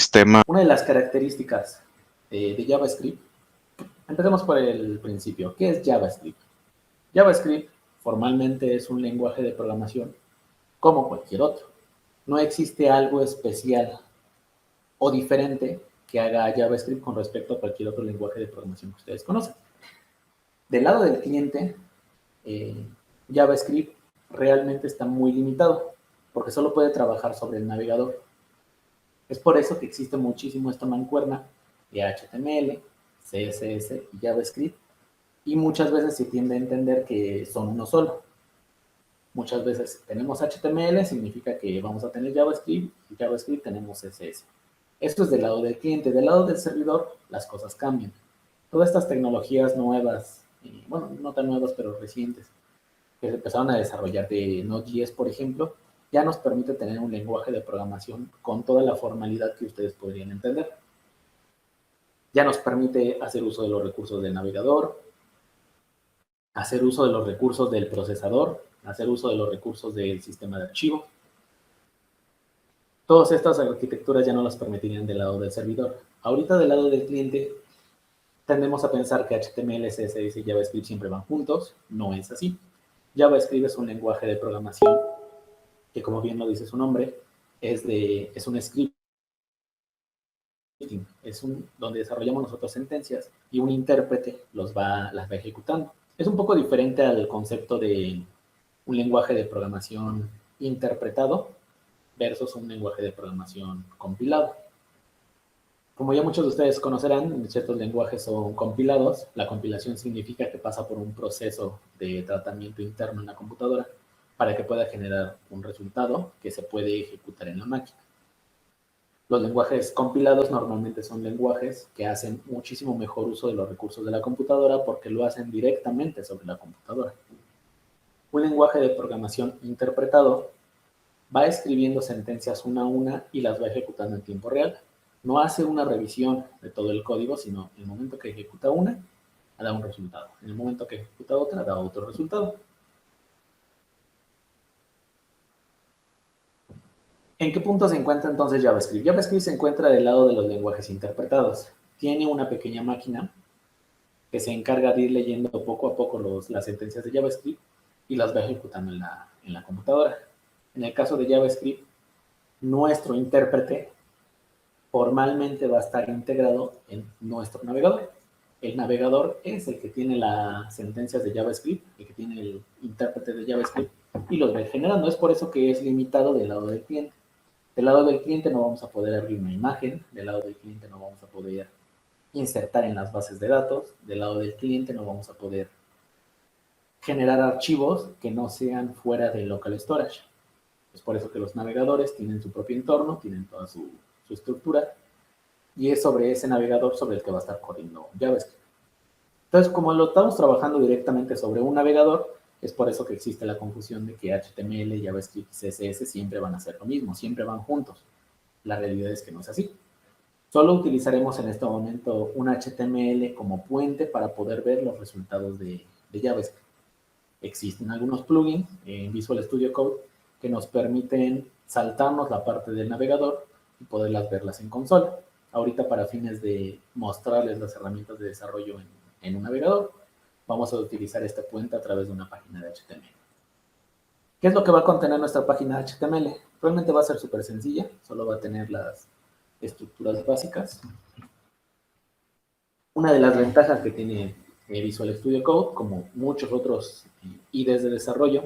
sistema. Una de las características de JavaScript, empecemos por el principio. ¿Qué es JavaScript? JavaScript formalmente es un lenguaje de programación como cualquier otro. No existe algo especial o diferente que haga JavaScript con respecto a cualquier otro lenguaje de programación que ustedes conocen. Del lado del cliente, JavaScript realmente está muy limitado porque solo puede trabajar sobre el navegador. Es por eso que existe muchísimo esta mancuerna de HTML, CSS y JavaScript, y muchas veces se tiende a entender que son uno solo. Muchas veces tenemos HTML, significa que vamos a tener JavaScript, y JavaScript tenemos CSS. Esto es del lado del cliente. Del lado del servidor, las cosas cambian. Todas estas tecnologías nuevas, bueno, no tan nuevas, pero recientes, que se empezaron a desarrollar de Node.js, por ejemplo, ya nos permite tener un lenguaje de programación con toda la formalidad que ustedes podrían entender. Ya nos permite hacer uso de los recursos del navegador, hacer uso de los recursos del procesador, hacer uso de los recursos del sistema de archivos. Todas estas arquitecturas ya no las permitirían del lado del servidor. Ahorita del lado del cliente tendemos a pensar que HTML, CSS y JavaScript siempre van juntos. No es así. JavaScript es un lenguaje de programación que, como bien lo dice su nombre, es un script, donde desarrollamos nosotros sentencias y un intérprete las va ejecutando. Es un poco diferente al concepto de un lenguaje de programación interpretado versus un lenguaje de programación compilado. Como ya muchos de ustedes conocerán, ciertos lenguajes son compilados. La compilación significa que pasa por un proceso de tratamiento interno en la computadora para que pueda generar un resultado que se puede ejecutar en la máquina. Los lenguajes compilados normalmente son lenguajes que hacen muchísimo mejor uso de los recursos de la computadora porque lo hacen directamente sobre la computadora. Un lenguaje de programación interpretado va escribiendo sentencias una a una y las va ejecutando en tiempo real. No hace una revisión de todo el código, sino en el momento que ejecuta una, da un resultado. En el momento que ejecuta otra, da otro resultado. ¿En qué punto se encuentra entonces JavaScript? JavaScript se encuentra del lado de los lenguajes interpretados. Tiene una pequeña máquina que se encarga de ir leyendo poco a poco las sentencias de JavaScript y las va ejecutando en la computadora. En el caso de JavaScript, nuestro intérprete formalmente va a estar integrado en nuestro navegador. El navegador es el que tiene las sentencias de JavaScript, el que tiene el intérprete de JavaScript y los va generando. Es por eso que es limitado del lado del cliente. Del lado del cliente no vamos a poder abrir una imagen, del lado del cliente no vamos a poder insertar en las bases de datos, del lado del cliente no vamos a poder generar archivos que no sean fuera del local storage. Es por eso que los navegadores tienen su propio entorno, tienen toda su estructura, y es sobre ese navegador sobre el que va a estar corriendo JavaScript. Entonces, como lo estamos trabajando directamente sobre un navegador, es por eso que existe la confusión de que HTML, JavaScript y CSS siempre van a ser lo mismo, siempre van juntos. La realidad es que no es así. Solo utilizaremos en este momento un HTML como puente para poder ver los resultados de JavaScript. Existen algunos plugins en Visual Studio Code que nos permiten saltarnos la parte del navegador y poderlas verlas en consola. Ahorita, para fines de mostrarles las herramientas de desarrollo en un navegador, vamos a utilizar este puente a través de una página de HTML. ¿Qué es lo que va a contener nuestra página de HTML? Realmente va a ser súper sencilla, solo va a tener las estructuras básicas. Una de las ventajas que tiene Visual Studio Code, como muchos otros IDEs de desarrollo,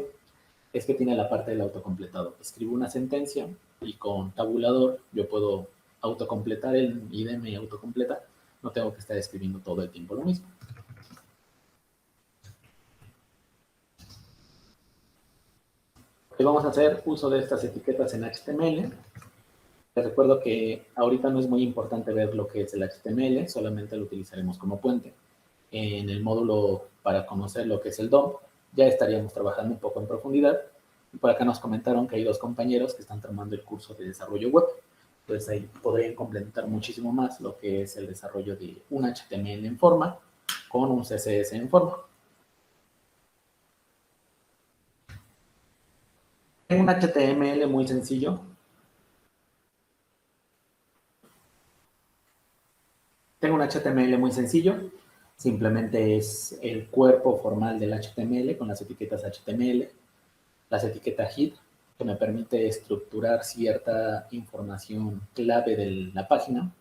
es que tiene la parte del autocompletado. Escribo una sentencia y con tabulador yo puedo autocompletar, el IDE me autocompleta, no tengo que estar escribiendo todo el tiempo lo mismo. Hoy vamos a hacer uso de estas etiquetas en HTML. Les recuerdo que ahorita no es muy importante ver lo que es el HTML, solamente lo utilizaremos como puente. En el módulo para conocer lo que es el DOM, ya estaríamos trabajando un poco en profundidad. Y por acá nos comentaron que hay dos compañeros que están tomando el curso de desarrollo web. Entonces ahí podrían complementar muchísimo más lo que es el desarrollo de un HTML en forma con un CSS en forma. Un HTML muy sencillo. Tengo un HTML muy sencillo, simplemente es el cuerpo formal del HTML con las etiquetas HTML, las etiquetas head, que me permite estructurar cierta información clave de la página,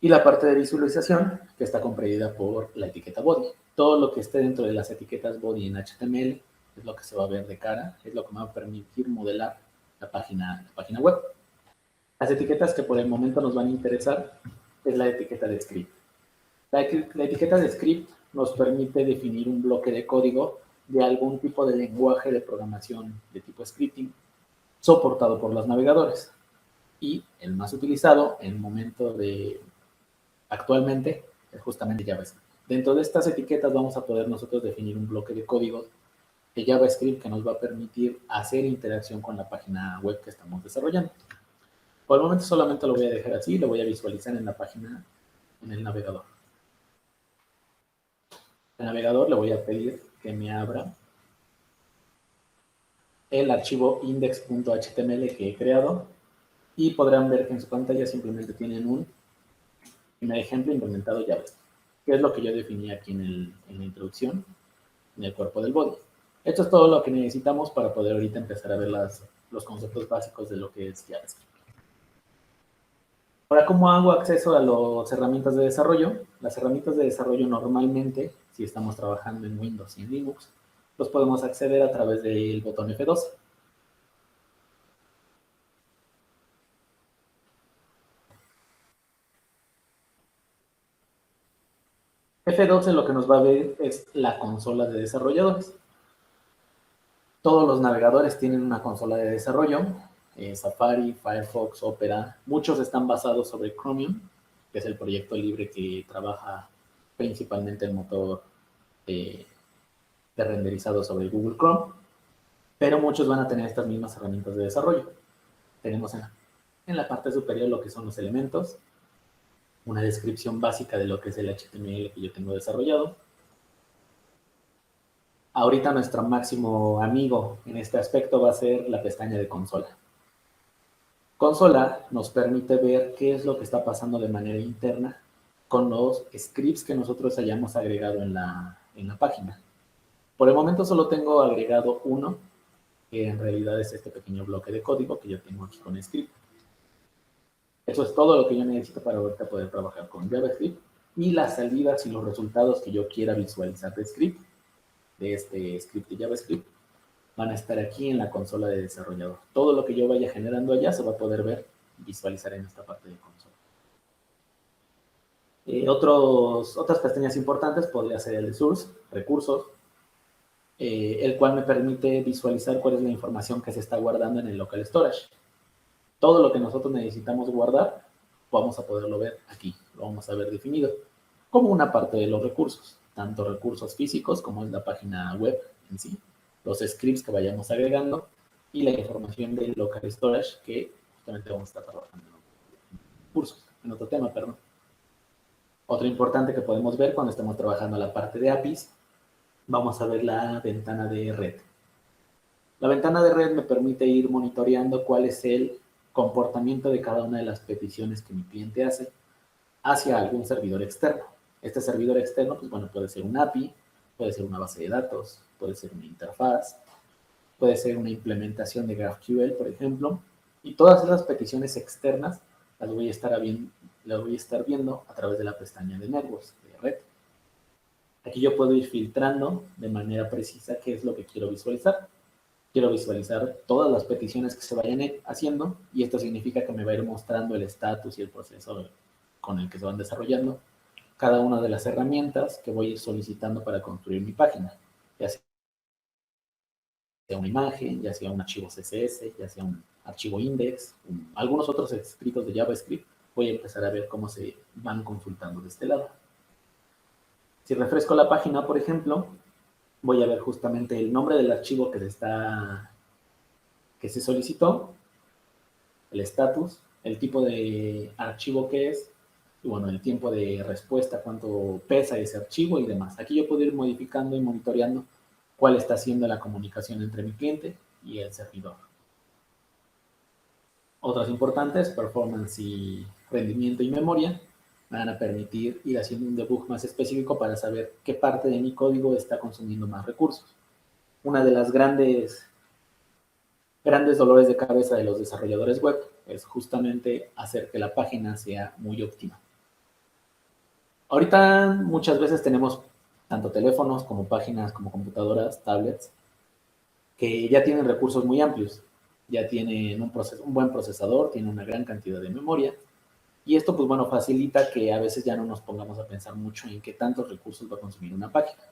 y la parte de visualización, que está comprendida por la etiqueta body. Todo lo que esté dentro de las etiquetas body en HTML es lo que se va a ver de cara, es lo que me va a permitir modelar la página web. Las etiquetas que por el momento nos van a interesar es la etiqueta de script. La etiqueta de script nos permite definir un bloque de código de algún tipo de lenguaje de programación de tipo scripting soportado por los navegadores. Y el más utilizado en el momento de actualmente es justamente JavaScript. Dentro de estas etiquetas vamos a poder nosotros definir un bloque de código de JavaScript que nos va a permitir hacer interacción con la página web que estamos desarrollando. Por el momento solamente lo voy a dejar así, lo voy a visualizar en la página, en el navegador. El navegador le voy a pedir que me abra el archivo index.html que he creado y podrán ver que en su pantalla simplemente tienen un primer ejemplo implementado JavaScript, que es lo que yo definí aquí en la introducción, en el cuerpo del body. Esto es todo lo que necesitamos para poder ahorita empezar a ver los conceptos básicos de lo que es JavaScript. Ahora, ¿cómo hago acceso a las herramientas de desarrollo? Las herramientas de desarrollo normalmente, si estamos trabajando en Windows y en Linux, los podemos acceder a través del botón F12. F12 lo que nos va a ver es la consola de desarrolladores. Todos los navegadores tienen una consola de desarrollo, Safari, Firefox, Opera. Muchos están basados sobre Chromium, que es el proyecto libre que trabaja principalmente el motor de renderizado sobre Google Chrome, pero muchos van a tener estas mismas herramientas de desarrollo. Tenemos en la parte superior lo que son los elementos, una descripción básica de lo que es el HTML que yo tengo desarrollado. Ahorita nuestro máximo amigo en este aspecto va a ser la pestaña de consola. Consola nos permite ver qué es lo que está pasando de manera interna con los scripts que nosotros hayamos agregado en la página. Por el momento solo tengo agregado uno, que en realidad es este pequeño bloque de código que yo tengo aquí con script. Eso es todo lo que yo necesito para ahorita poder trabajar con JavaScript, y las salidas y los resultados que yo quiera visualizar de script, de este script de JavaScript, van a estar aquí en la consola de desarrollador. Todo lo que yo vaya generando allá se va a poder ver y visualizar en esta parte de consola. Otras pestañas importantes podría ser el de source, recursos, el cual me permite visualizar cuál es la información que se está guardando en el local storage. Todo lo que nosotros necesitamos guardar, vamos a poderlo ver aquí, lo vamos a ver definido como una parte de los recursos, tanto recursos físicos como es la página web en sí, los scripts que vayamos agregando y la información del local storage que justamente vamos a estar trabajando en cursos, en otro tema, perdón. Otro importante que podemos ver cuando estamos trabajando la parte de APIs, vamos a ver la ventana de red. La ventana de red me permite ir monitoreando cuál es el comportamiento de cada una de las peticiones que mi cliente hace hacia algún servidor externo. Este servidor externo, pues bueno, puede ser un API, puede ser una base de datos, puede ser una interfaz, puede ser una implementación de GraphQL, por ejemplo, y todas esas peticiones externas las voy a estar viendo a través de la pestaña de Networks, de red. Aquí yo puedo ir filtrando de manera precisa qué es lo que quiero visualizar. Quiero visualizar todas las peticiones que se vayan haciendo, y esto significa que me va a ir mostrando el estatus y el proceso con el que se van desarrollando cada una de las herramientas que voy a ir solicitando para construir mi página, ya sea una imagen, ya sea un archivo CSS, ya sea un archivo index, algunos otros escritos de JavaScript. Voy a empezar a ver cómo se van consultando de este lado. Si refresco la página, por ejemplo, voy a ver justamente el nombre del archivo que se solicitó, el estatus, el tipo de archivo que es, y bueno, el tiempo de respuesta, cuánto pesa ese archivo y demás. Aquí yo puedo ir modificando y monitoreando cuál está siendo la comunicación entre mi cliente y el servidor. Otras importantes, performance y rendimiento y memoria. me van a permitir ir haciendo un debug más específico para saber qué parte de mi código está consumiendo más recursos. Una de las grandes dolores de cabeza de los desarrolladores web es justamente hacer que la página sea muy óptima. Ahorita muchas veces tenemos tanto teléfonos como páginas, como computadoras, tablets, que ya tienen recursos muy amplios. Ya tienen un buen procesador, tienen una gran cantidad de memoria. Y esto, pues bueno, facilita que a veces ya no nos pongamos a pensar mucho en qué tantos recursos va a consumir una página.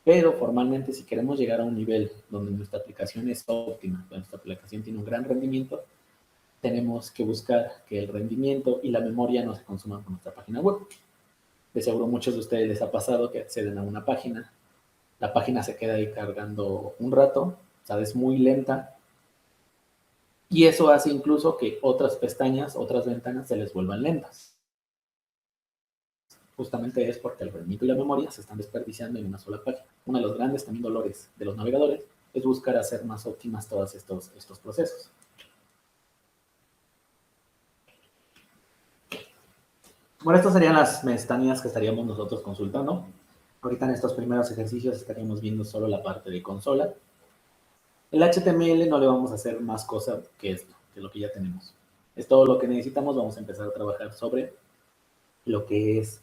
Pero formalmente, si queremos llegar a un nivel donde nuestra aplicación es óptima, donde nuestra aplicación tiene un gran rendimiento, tenemos que buscar que el rendimiento y la memoria no se consuman con nuestra página web. De seguro muchos de ustedes les ha pasado que acceden a una página, la página se queda ahí cargando un rato, o sea, es muy lenta, y eso hace incluso que otras pestañas, otras ventanas se les vuelvan lentas. Justamente es porque el rendimiento y la memoria se están desperdiciando en una sola página. Uno de los grandes también dolores de los navegadores es buscar hacer más óptimas todos estos procesos. Bueno, estas serían las pestañas que estaríamos nosotros consultando. Ahorita en estos primeros ejercicios estaríamos viendo solo la parte de consola. El HTML no le vamos a hacer más cosa que esto, que lo que ya tenemos. Es todo lo que necesitamos. Vamos a empezar a trabajar sobre lo que es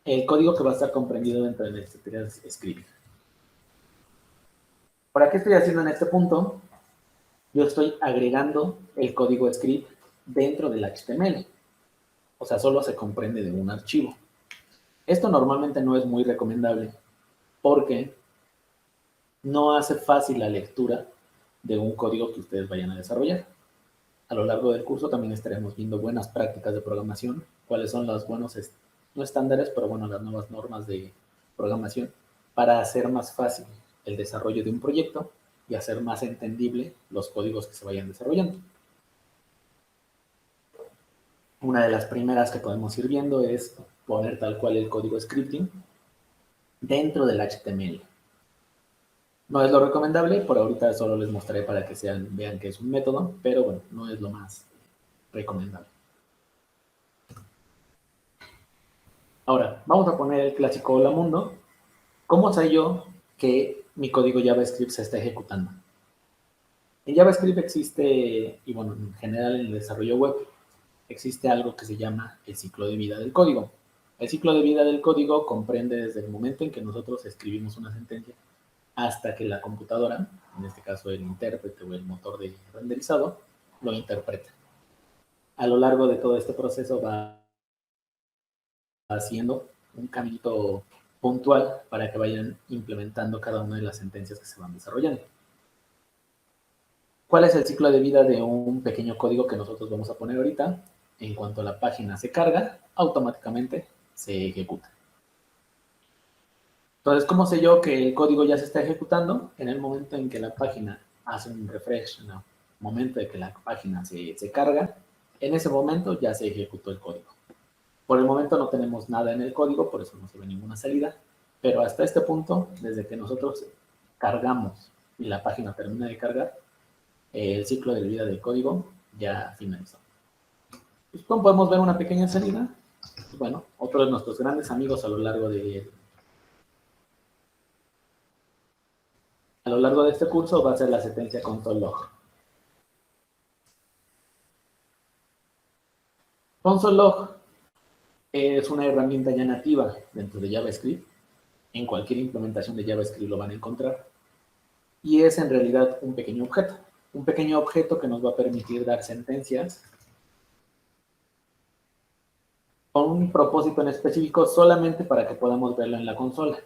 el código que va a estar comprendido dentro de este script. ¿Para qué estoy haciendo en este punto? Yo estoy agregando el código script dentro del HTML. O sea, solo se comprende de un archivo. Esto normalmente no es muy recomendable porque no hace fácil la lectura de un código que ustedes vayan a desarrollar. A lo largo del curso también estaremos viendo buenas prácticas de programación, cuáles son los buenos, no estándares, pero bueno, las nuevas normas de programación para hacer más fácil el desarrollo de un proyecto y hacer más entendible los códigos que se vayan desarrollando. Una de las primeras que podemos ir viendo es poner tal cual el código scripting dentro del HTML. No es lo recomendable, por ahorita solo les mostraré para que vean que es un método, pero bueno, no es lo más recomendable. Ahora, vamos a poner el clásico hola mundo. ¿Cómo sé yo que mi código JavaScript se está ejecutando? En JavaScript existe, y bueno, en general en el desarrollo web, existe algo que se llama el ciclo de vida del código. El ciclo de vida del código comprende desde el momento en que nosotros escribimos una sentencia hasta que la computadora, en este caso el intérprete o el motor de renderizado, lo interpreta. A lo largo de todo este proceso va haciendo un caminito puntual para que vayan implementando cada una de las sentencias que se van desarrollando. ¿Cuál es el ciclo de vida de un pequeño código que nosotros vamos a poner ahorita? En cuanto la página se carga, automáticamente se ejecuta. Entonces, ¿cómo sé yo que el código ya se está ejecutando? En el momento en que la página hace un refresh, en el momento de que la página se carga, en ese momento ya se ejecutó el código. Por el momento no tenemos nada en el código, por eso no se ve ninguna salida, pero hasta este punto, desde que nosotros cargamos y la página termina de cargar, el ciclo de vida del código ya finalizó. Pues, ¿cómo podemos ver una pequeña salida? Pues, bueno, otro de nuestros grandes amigos a lo largo de este curso va a ser la sentencia console.log. Console.log es una herramienta ya nativa dentro de JavaScript. En cualquier implementación de JavaScript lo van a encontrar. Y es en realidad un pequeño objeto. Un pequeño objeto que nos va a permitir dar sentencias con un propósito en específico solamente para que podamos verlo en la consola.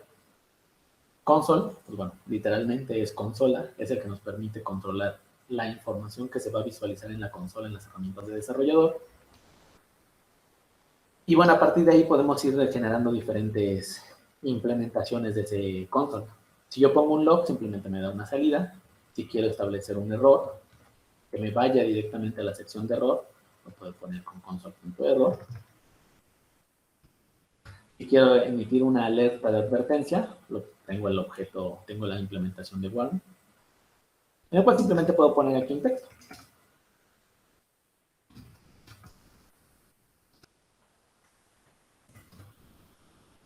Console, pues bueno, literalmente es consola, es el que nos permite controlar la información que se va a visualizar en la consola en las herramientas de desarrollador. Y bueno, a partir de ahí podemos ir generando diferentes implementaciones de ese console. Si yo pongo un log, simplemente me da una salida. Si quiero establecer un error, que me vaya directamente a la sección de error, lo puedo poner con console.error. Si quiero emitir una alerta de advertencia, tengo el objeto, tengo la implementación de warn. Y después simplemente puedo poner aquí un texto.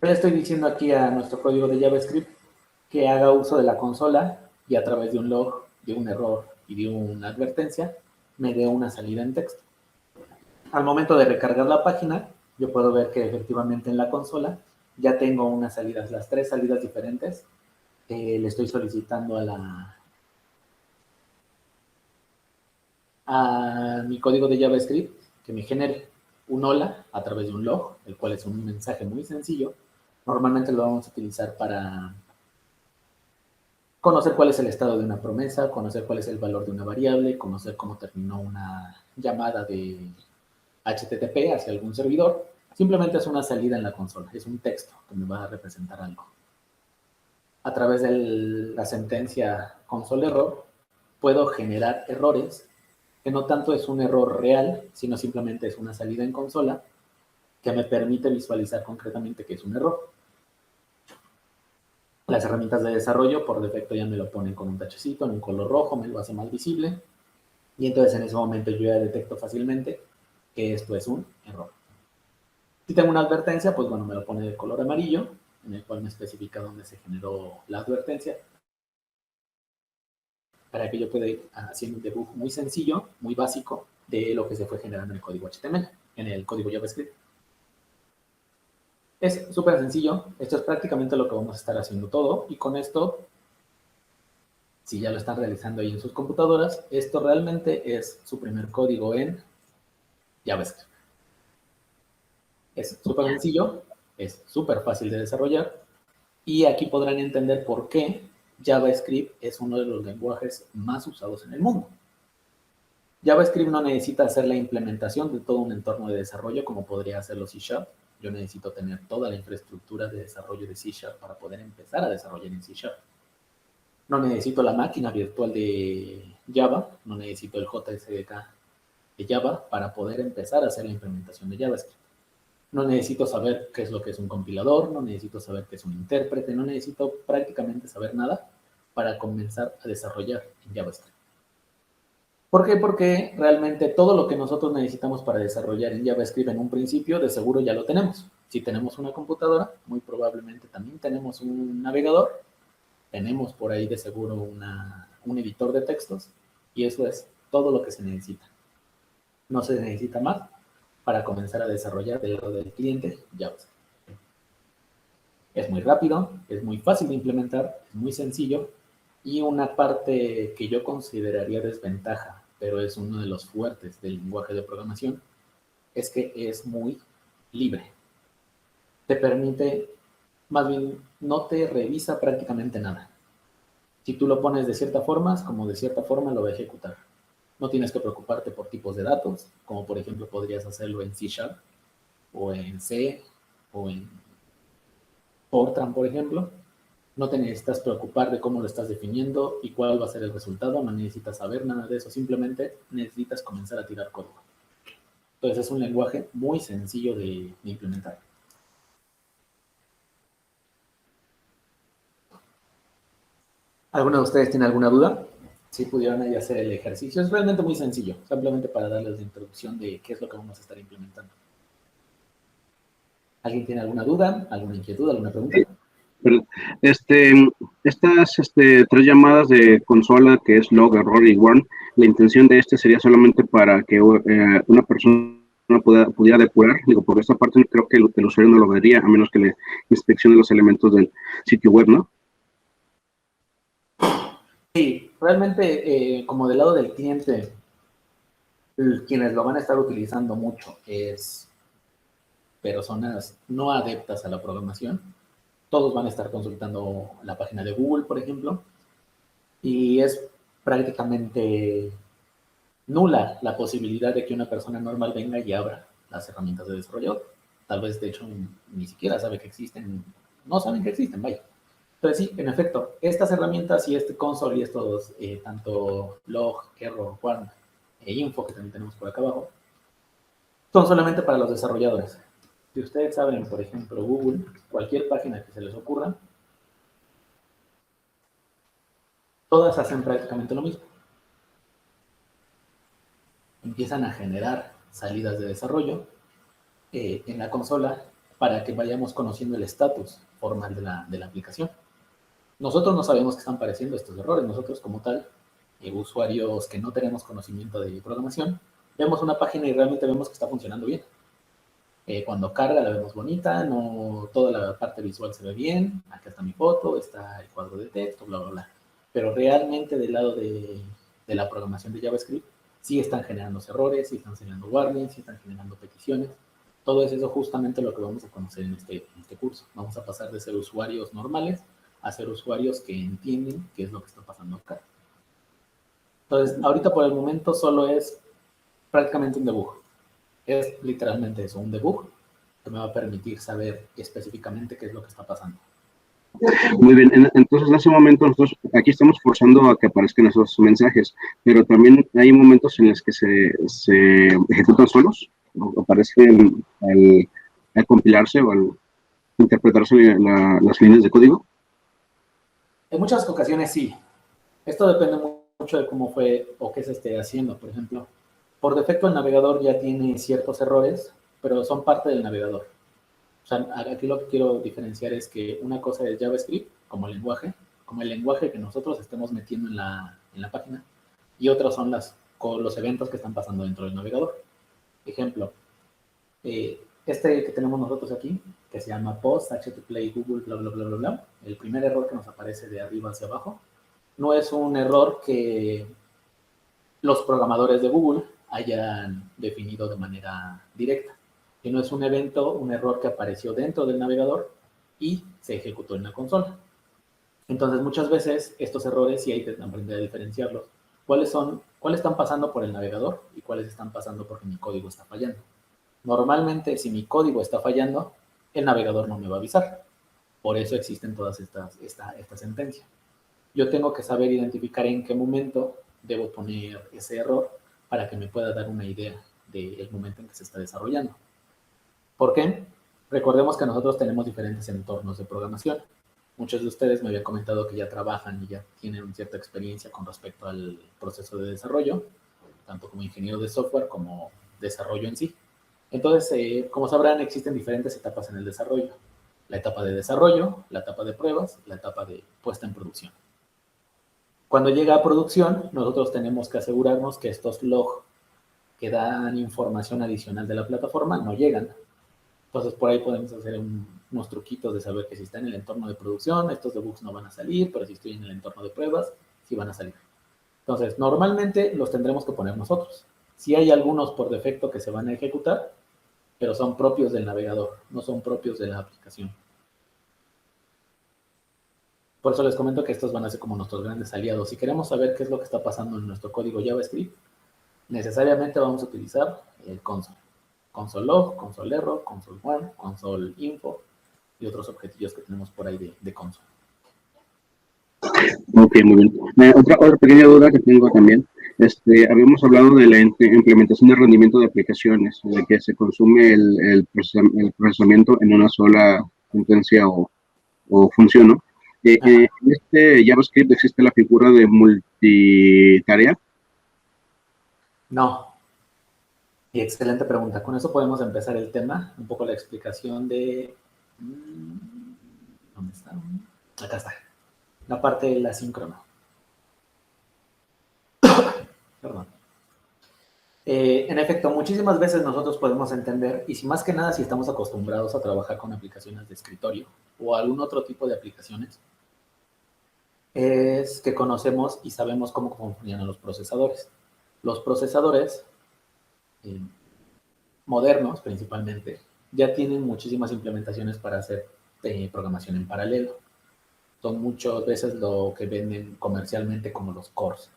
Le estoy diciendo aquí a nuestro código de JavaScript que haga uso de la consola y a través de un log, de un error y de una advertencia, me dé una salida en texto. Al momento de recargar la página, yo puedo ver que efectivamente en la consola ya tengo unas salidas, las 3 salidas diferentes. Le estoy solicitando a mi código de JavaScript que me genere un hola a través de un log, el cual es un mensaje muy sencillo. Normalmente lo vamos a utilizar para conocer cuál es el estado de una promesa, conocer cuál es el valor de una variable, conocer cómo terminó una llamada de HTTP hacia algún servidor. Simplemente es una salida en la consola, es un texto que me va a representar algo. A través de la sentencia console error, puedo generar errores que no tanto es un error real, sino simplemente es una salida en consola que me permite visualizar concretamente que es un error. Las herramientas de desarrollo por defecto ya me lo ponen con un tachecito en un color rojo, me lo hace más visible, y entonces en ese momento yo ya detecto fácilmente que esto es un error. Si tengo una advertencia, pues bueno, me lo pone de color amarillo, en el cual me especifica dónde se generó la advertencia, para que yo pueda ir haciendo un debug muy sencillo, muy básico, de lo que se fue generando en el código HTML, en el código JavaScript. Es súper sencillo, esto es prácticamente lo que vamos a estar haciendo todo, y con esto, si ya lo están realizando ahí en sus computadoras, esto realmente es su primer código en JavaScript. Es súper sencillo, es súper fácil de desarrollar, y aquí podrán entender por qué JavaScript es uno de los lenguajes más usados en el mundo. JavaScript no necesita hacer la implementación de todo un entorno de desarrollo como podría hacerlo C#. Yo necesito tener toda la infraestructura de desarrollo de C# para poder empezar a desarrollar en C#. No necesito la máquina virtual de Java, no necesito el JSDK de Java para poder empezar a hacer la implementación de JavaScript. No necesito saber qué es lo que es un compilador, no necesito saber qué es un intérprete, no necesito prácticamente saber nada para comenzar a desarrollar en JavaScript. ¿Por qué? Porque realmente todo lo que nosotros necesitamos para desarrollar en JavaScript en un principio, de seguro ya lo tenemos. Si tenemos una computadora, muy probablemente también tenemos un navegador, tenemos por ahí de seguro un editor de textos, y eso es todo lo que se necesita. No se necesita más para comenzar a desarrollar del lado del cliente JavaScript. Es muy rápido, es muy fácil de implementar, es muy sencillo, y una parte que yo consideraría desventaja, pero es uno de los fuertes del lenguaje de programación, es que es muy libre. Te permite, más bien, no te revisa prácticamente nada. Si tú lo pones de cierta forma, como de cierta forma lo va a ejecutar. No tienes que preocuparte por tipos de datos, como por ejemplo podrías hacerlo en C# o en C o en Fortran, por ejemplo. No te necesitas preocupar de cómo lo estás definiendo y cuál va a ser el resultado, no necesitas saber nada de eso, simplemente necesitas comenzar a tirar código. Entonces es un lenguaje muy sencillo de implementar. ¿Alguno de ustedes tiene alguna duda? Si pudieran ahí hacer el ejercicio, es realmente muy sencillo, simplemente para darles la introducción de qué es lo que vamos a estar implementando. ¿Alguien tiene alguna duda, alguna inquietud, alguna pregunta? Pero, estas tres llamadas de consola, que es log, error y warn, la intención de sería solamente para que una persona pudiera depurar, digo, por esta parte creo que el usuario no lo vería, a menos que le inspeccione los elementos del sitio web, ¿no? Sí, realmente como del lado del cliente, quienes lo van a estar utilizando mucho es personas no adeptas a la programación. Todos van a estar consultando la página de Google, por ejemplo, y es prácticamente nula la posibilidad de que una persona normal venga y abra las herramientas de desarrollo. Tal vez, de hecho, ni siquiera sabe que existen, no saben que existen, vaya. Entonces, sí, en efecto, estas herramientas y este console y estos, tanto log, error, warn e info que también tenemos por acá abajo, son solamente para los desarrolladores. Si ustedes abren, por ejemplo, Google, cualquier página que se les ocurra, todas hacen prácticamente lo mismo. Empiezan a generar salidas de desarrollo en la consola, para que vayamos conociendo el estatus formal de la aplicación. Nosotros no sabemos que están apareciendo estos errores. Nosotros como tal, usuarios que no tenemos conocimiento de programación, vemos una página y realmente vemos que está funcionando bien. Cuando carga la vemos bonita, no toda la parte visual se ve bien, acá está mi foto, está el cuadro de texto, bla, bla, bla. Pero realmente del lado de la programación de JavaScript, sí están generando errores, sí están generando warnings, sí están generando peticiones. Todo es eso justamente lo que vamos a conocer en este curso. Vamos a pasar de ser usuarios normales a ser usuarios que entienden qué es lo que está pasando acá. Entonces, ahorita por el momento solo es prácticamente un debug. Es literalmente eso, un debug que me va a permitir saber específicamente qué es lo que está pasando. Muy bien, entonces en ese momento nosotros aquí estamos forzando a que aparezcan esos mensajes, pero también hay momentos en los que se ejecutan solos, o aparecen al compilarse o al interpretarse las líneas de código. En muchas ocasiones sí. Esto depende mucho de cómo fue o qué se esté haciendo. Por ejemplo, por defecto el navegador ya tiene ciertos errores, pero son parte del navegador. O sea, aquí lo que quiero diferenciar es que una cosa es JavaScript como el lenguaje que nosotros estemos metiendo en la página, y otras son los eventos que están pasando dentro del navegador. Ejemplo, este que tenemos nosotros aquí, que se llama post, http, google, bla, bla, bla, bla, bla, el primer error que nos aparece de arriba hacia abajo, no es un error que los programadores de Google hayan definido de manera directa, sino es un evento, un error que apareció dentro del navegador y se ejecutó en la consola. Entonces, muchas veces estos errores sí hay que aprender a diferenciarlos. ¿Cuáles están pasando por el navegador y cuáles están pasando porque mi código está fallando? Normalmente, si mi código está fallando, el navegador no me va a avisar. Por eso existen todas esta sentencia. Yo tengo que saber identificar en qué momento debo poner ese error para que me pueda dar una idea del momento en que se está desarrollando. ¿Por qué? Recordemos que nosotros tenemos diferentes entornos de programación. Muchos de ustedes me habían comentado que ya trabajan y ya tienen cierta experiencia con respecto al proceso de desarrollo, tanto como ingeniero de software como desarrollo en sí. Entonces, como sabrán, existen diferentes etapas en el desarrollo. La etapa de desarrollo, la etapa de pruebas, la etapa de puesta en producción. Cuando llega a producción, nosotros tenemos que asegurarnos que estos logs que dan información adicional de la plataforma no llegan. Entonces, por ahí podemos hacer unos truquitos de saber que si está en el entorno de producción, estos debugs no van a salir, pero si estoy en el entorno de pruebas, sí van a salir. Entonces, normalmente los tendremos que poner nosotros. Sí hay algunos por defecto que se van a ejecutar, pero son propios del navegador, no son propios de la aplicación. Por eso les comento que estos van a ser como nuestros grandes aliados. Si queremos saber qué es lo que está pasando en nuestro código JavaScript, necesariamente vamos a utilizar el console. Console log, console error, console one, console info y otros objetillos que tenemos por ahí de console. Ok, muy bien. Otra pequeña duda que tengo también. Habíamos hablado de la implementación de rendimiento de aplicaciones, de que se consume el procesamiento en una sola sentencia o función, ¿no? En este JavaScript existe la figura de multitarea. No. Y excelente pregunta. Con eso podemos empezar el tema, un poco la explicación de... ¿Dónde está? Acá está. La parte del asíncrono. Perdón. En efecto, muchísimas veces nosotros podemos entender, y si más que nada si estamos acostumbrados a trabajar con aplicaciones de escritorio o algún otro tipo de aplicaciones, es que conocemos y sabemos cómo funcionan los procesadores. Los procesadores modernos, principalmente, ya tienen muchísimas implementaciones para hacer programación en paralelo. Son muchas veces lo que venden comercialmente como los cores.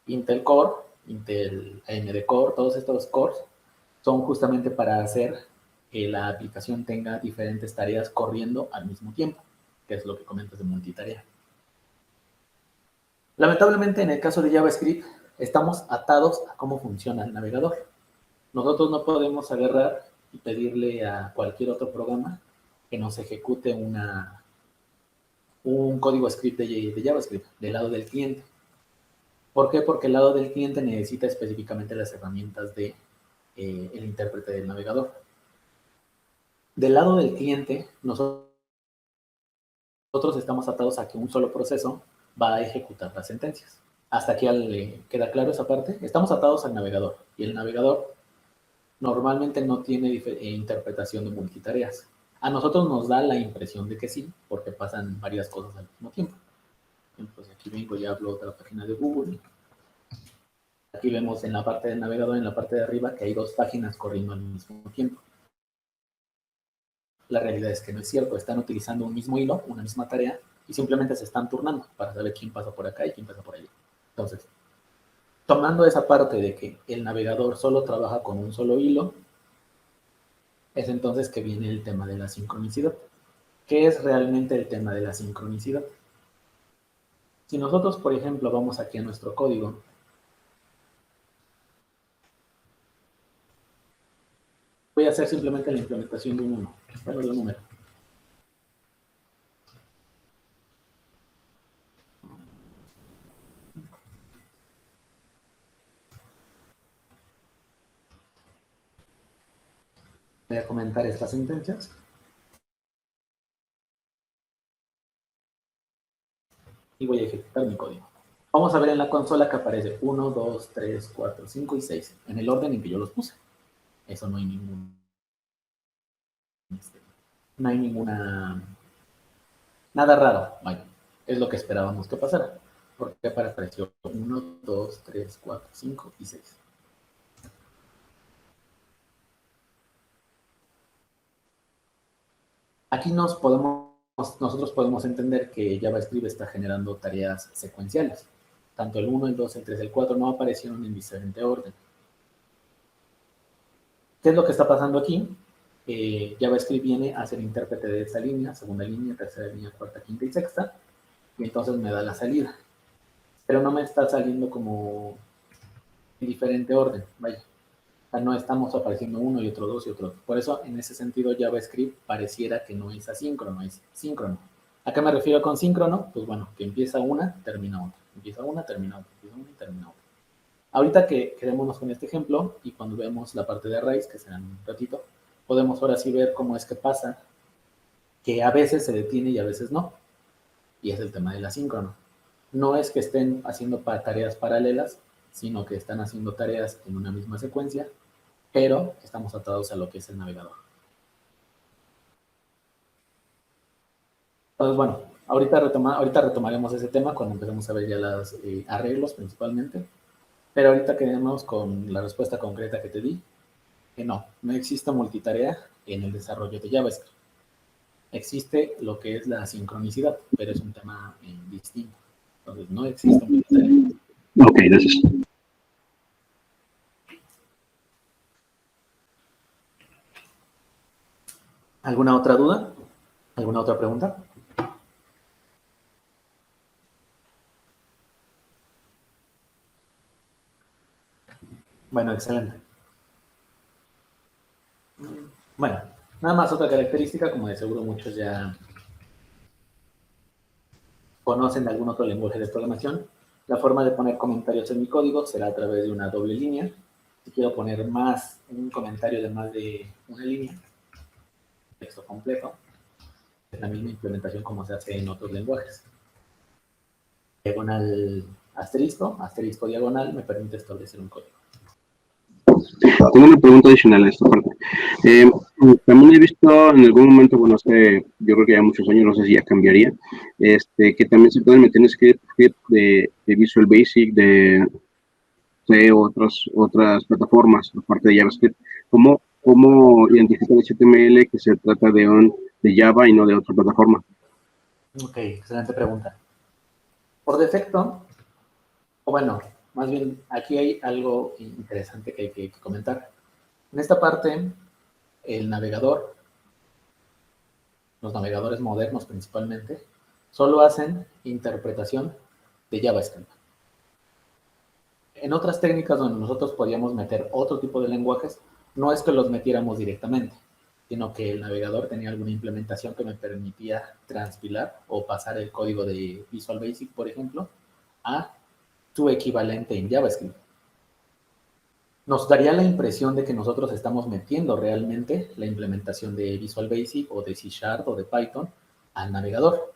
Intel Core, Intel AMD Core, todos estos cores son justamente para hacer que la aplicación tenga diferentes tareas corriendo al mismo tiempo, que es lo que comentas de multitarea. Lamentablemente, en el caso de JavaScript, estamos atados a cómo funciona el navegador. Nosotros no podemos agarrar y pedirle a cualquier otro programa que nos ejecute un código script de JavaScript del lado del cliente. ¿Por qué? Porque el lado del cliente necesita específicamente las herramientas de el intérprete del navegador. Del lado del cliente, nosotros estamos atados a que un solo proceso va a ejecutar las sentencias. Hasta aquí le queda claro esa parte. Estamos atados al navegador y el navegador normalmente no tiene interpretación de multitareas. A nosotros nos da la impresión de que sí, porque pasan varias cosas al mismo tiempo. Entonces aquí vengo y hablo de la página de Google. Aquí vemos en la parte del navegador, en la parte de arriba, que hay dos páginas corriendo al mismo tiempo. La realidad es que no es cierto, están utilizando un mismo hilo, una misma tarea, y simplemente se están turnando para saber quién pasa por acá y quién pasa por allá. Entonces, tomando esa parte de que el navegador solo trabaja con un solo hilo, es entonces que viene el tema de la sincronicidad. ¿Qué es realmente el tema de la sincronicidad? Si nosotros, por ejemplo, vamos aquí a nuestro código, voy a hacer simplemente la implementación de un 1, bueno, de un número. Voy a comentar estas sentencias. Y voy a ejecutar mi código. Vamos a ver en la consola que aparece 1, 2, 3, 4, 5 y 6, en el orden en que yo los puse. Eso no hay no hay ninguna, nada raro, vaya, es lo que esperábamos que pasara, porque apareció 1, 2, 3, 4, 5 y 6. Aquí nosotros podemos entender que JavaScript está generando tareas secuenciales. Tanto el 1, el 2, el 3, el 4 no aparecieron en diferente orden. ¿Qué es lo que está pasando aquí? JavaScript viene a ser intérprete de esa línea, segunda línea, tercera línea, cuarta, quinta y sexta, y entonces me da la salida. Pero no me está saliendo como en diferente orden, vaya. O sea, no estamos apareciendo uno y otro dos y otro. Por eso, en ese sentido, JavaScript pareciera que no es asíncrono, es síncrono. ¿A qué me refiero con síncrono? Pues bueno, que empieza una, termina otra. Empieza una, termina otra. Empieza una y termina otra. Ahorita que quedémonos con este ejemplo y cuando vemos la parte de raíz, que será en un ratito, podemos ahora sí ver cómo es que pasa, que a veces se detiene y a veces no. Y es el tema del asíncrono. No es que estén haciendo tareas paralelas, sino que están haciendo tareas en una misma secuencia, pero estamos atados a lo que es el navegador. Entonces, bueno, ahorita retomaremos ese tema cuando empecemos a ver ya los arreglos principalmente, pero ahorita quedemos con la respuesta concreta que te di, que no existe multitarea en el desarrollo de JavaScript. Existe lo que es la sincronicidad, pero es un tema distinto. Entonces, no existe multitarea. Ok, gracias. ¿Alguna otra duda? ¿Alguna otra pregunta? Bueno, excelente. Bueno, nada más otra característica, como de seguro muchos ya conocen de algún otro lenguaje de programación, la forma de poner comentarios en mi código será a través de una doble línea. Si quiero poner un comentario de más de una línea, texto completo, es la misma implementación como se hace en otros lenguajes. Diagonal asterisco, asterisco diagonal, me permite establecer un código. Tengo una pregunta adicional a esta parte. También he visto en algún momento, bueno, yo creo que ya muchos años, no sé si ya cambiaría, que también se pueden meter en script de Visual Basic, de otras plataformas, aparte de JavaScript. ¿Cómo identificar el HTML que se trata de Java y no de otra plataforma? Ok, excelente pregunta. Por defecto, o bueno, más bien aquí hay algo interesante que hay que comentar. En esta parte, el navegador, los navegadores modernos principalmente, solo hacen interpretación de JavaScript. En otras técnicas donde nosotros podíamos meter otro tipo de lenguajes, no es que los metiéramos directamente, sino que el navegador tenía alguna implementación que me permitía transpilar o pasar el código de Visual Basic, por ejemplo, a su equivalente en JavaScript. nos daría la impresión de que nosotros estamos metiendo realmente la implementación de Visual Basic o de C# o de Python al navegador.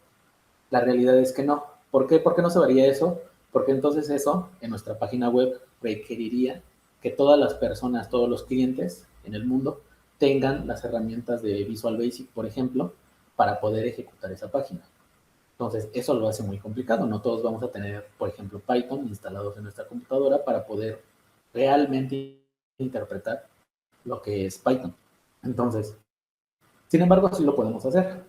La realidad es que no. ¿Por qué? ¿Por qué no se vería eso? Porque entonces eso en nuestra página web requeriría que todas las personas, todos los clientes en el mundo tengan las herramientas de Visual Basic, por ejemplo, para poder ejecutar esa página. Entonces, eso lo hace muy complicado. No todos vamos a tener, por ejemplo, Python instalados en nuestra computadora para poder realmente interpretar lo que es Python. Entonces, sin embargo, sí lo podemos hacer.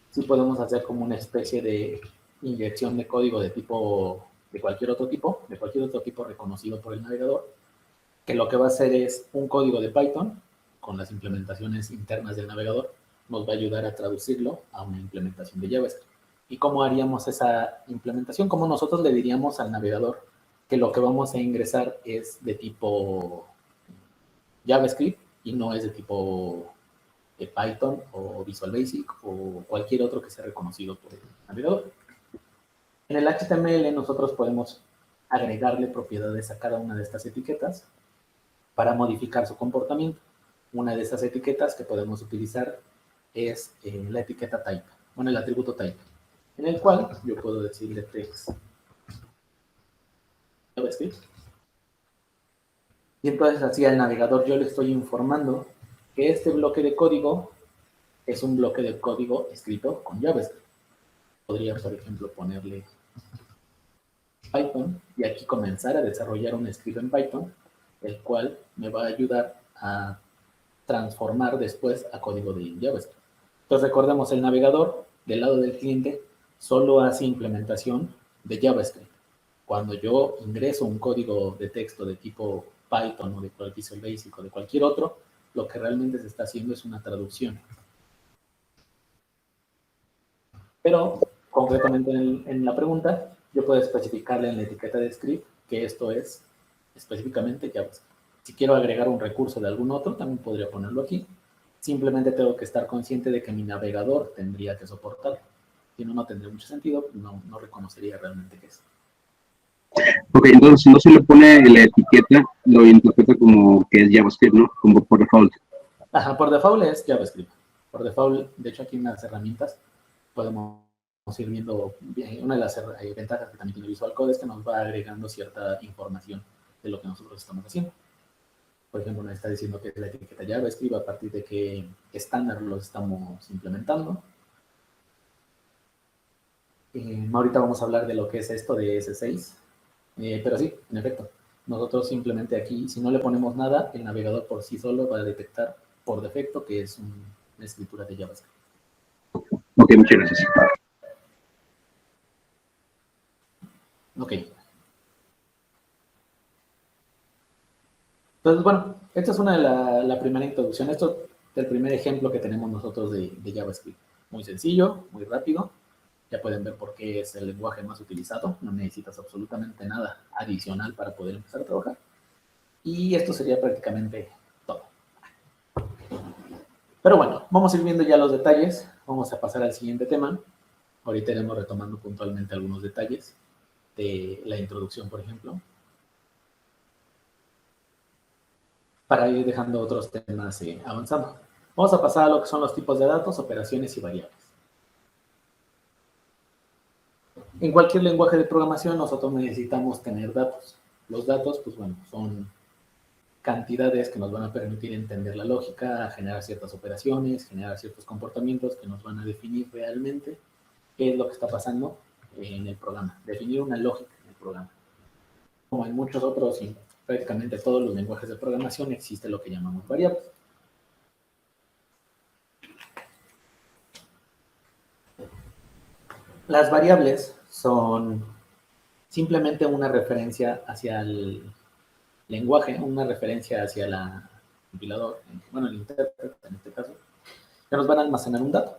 Sí podemos hacer como una especie de inyección de código de tipo, de cualquier otro tipo reconocido por el navegador, que lo que va a hacer es un código de Python con las implementaciones internas del navegador, nos va a ayudar a traducirlo a una implementación de JavaScript. ¿Y cómo haríamos esa implementación? ¿Cómo nosotros le diríamos al navegador que lo que vamos a ingresar es de tipo JavaScript y no es de tipo Python o Visual Basic o cualquier otro que sea reconocido por el navegador? En el HTML nosotros podemos agregarle propiedades a cada una de estas etiquetas para modificar su comportamiento. Una de esas etiquetas que podemos utilizar es la etiqueta type, bueno, el atributo type, en el cual yo puedo decirle text JavaScript. Y entonces así al navegador yo le estoy informando que este bloque de código es un bloque de código escrito con JavaScript. Podría, por ejemplo, ponerle Python y aquí comenzar a desarrollar un script en Python, el cual me va a ayudar a transformar después a código de JavaScript. Entonces recordemos, el navegador del lado del cliente solo hace implementación de JavaScript. Cuando yo ingreso un código de texto de tipo Python o de Visual Basic o de cualquier otro, lo que realmente se está haciendo es una traducción. Pero concretamente en la pregunta, yo puedo especificarle en la etiqueta de script que esto es específicamente JavaScript. Si quiero agregar un recurso de algún otro, también podría ponerlo aquí. Simplemente tengo que estar consciente de que mi navegador tendría que soportarlo. Si no, no tendría mucho sentido, no reconocería realmente qué es. Ok, entonces si no se le pone la etiqueta, lo interpreta como que es JavaScript, ¿no? Como por default. Ajá, por default es JavaScript. Por default, de hecho aquí en las herramientas podemos ir viendo, una de las ventajas que también tiene Visual Code es que nos va agregando cierta información de lo que nosotros estamos haciendo. Por ejemplo, nos está diciendo que la etiqueta JavaScript a partir de qué estándar lo estamos implementando. Ahorita vamos a hablar de lo que es esto de S6, pero sí, en efecto, nosotros simplemente aquí, si no le ponemos nada, el navegador por sí solo va a detectar por defecto que es una escritura de JavaScript. Ok, muchas gracias. Ok. Entonces, bueno, esta es una de la primera introducción. Esto es el primer ejemplo que tenemos nosotros de JavaScript. Muy sencillo, muy rápido. Ya pueden ver por qué es el lenguaje más utilizado. No necesitas absolutamente nada adicional para poder empezar a trabajar. Y esto sería prácticamente todo. Pero bueno, vamos a ir viendo ya los detalles. Vamos a pasar al siguiente tema. Ahorita iremos retomando puntualmente algunos detalles de la introducción, por ejemplo, para ir dejando otros temas avanzando. Vamos a pasar a lo que son los tipos de datos, operaciones y variables. En cualquier lenguaje de programación nosotros necesitamos tener datos. Los datos, pues bueno, son cantidades que nos van a permitir entender la lógica, generar ciertas operaciones, generar ciertos comportamientos que nos van a definir realmente qué es lo que está pasando en el programa, definir una lógica en el programa. Como en muchos otros y prácticamente todos los lenguajes de programación existe lo que llamamos variables. Las variables son simplemente una referencia hacia el lenguaje, una referencia hacia el compilador, bueno, el intérprete en este caso, que nos van a almacenar un dato.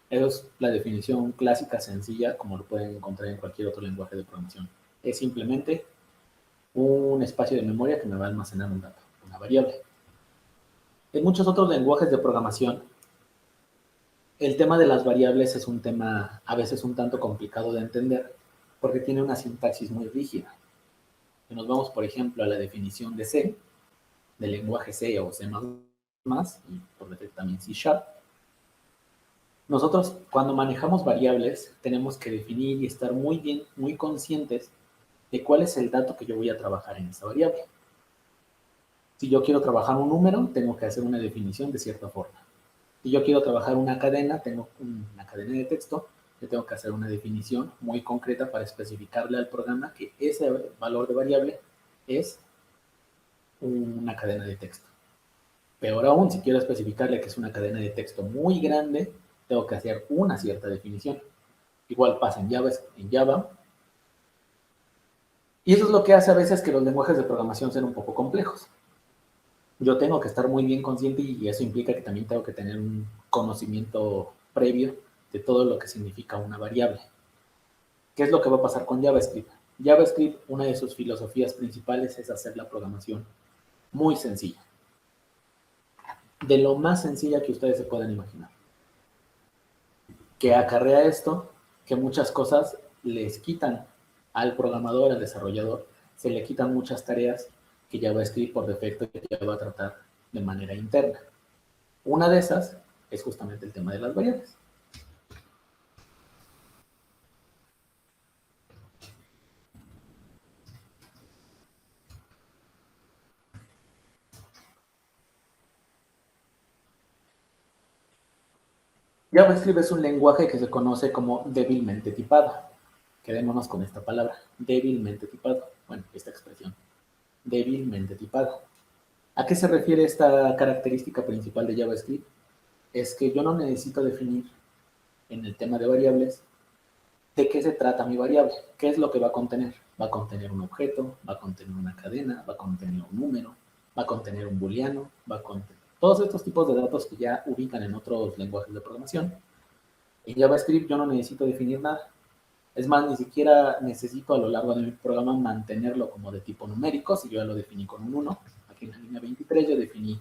Eso es la definición clásica, sencilla, como lo pueden encontrar en cualquier otro lenguaje de programación. Es simplemente un espacio de memoria que me va a almacenar un dato, una variable. En muchos otros lenguajes de programación, el tema de las variables es un tema a veces un tanto complicado de entender porque tiene una sintaxis muy rígida. Si nos vamos, por ejemplo, a la definición de C, del lenguaje C o C++, y por defecto también C#. Nosotros, cuando manejamos variables, tenemos que definir y estar muy bien, muy conscientes de cuál es el dato que yo voy a trabajar en esa variable. Si yo quiero trabajar un número, tengo que hacer una definición de cierta forma. Si yo quiero trabajar una cadena, tengo una cadena de texto, yo tengo que hacer una definición muy concreta para especificarle al programa que ese valor de variable es una cadena de texto. Peor aún, si quiero especificarle que es una cadena de texto muy grande, tengo que hacer una cierta definición. Igual pasa en Java. Y eso es lo que hace a veces que los lenguajes de programación sean un poco complejos. Yo tengo que estar muy bien consciente y eso implica que también tengo que tener un conocimiento previo de todo lo que significa una variable. ¿Qué es lo que va a pasar con JavaScript? JavaScript, una de sus filosofías principales es hacer la programación muy sencilla. De lo más sencilla que ustedes se puedan imaginar. Que acarrea esto, que muchas cosas les quitan al programador, al desarrollador, se le quitan muchas tareas que JavaScript por defecto ya va a tratar de manera interna. Una de esas es justamente el tema de las variables. JavaScript es un lenguaje que se conoce como débilmente tipado. Quedémonos con esta palabra, débilmente tipado. Bueno, esta expresión, débilmente tipado. ¿A qué se refiere esta característica principal de JavaScript? Es que yo no necesito definir en el tema de variables de qué se trata mi variable, qué es lo que va a contener. Va a contener un objeto, va a contener una cadena, va a contener un número, va a contener un booleano, va a contener todos estos tipos de datos que ya ubican en otros lenguajes de programación. En JavaScript yo no necesito definir nada. Es más, ni siquiera necesito a lo largo de mi programa mantenerlo como de tipo numérico, si yo ya lo definí con un 1. Aquí en la línea 23 yo definí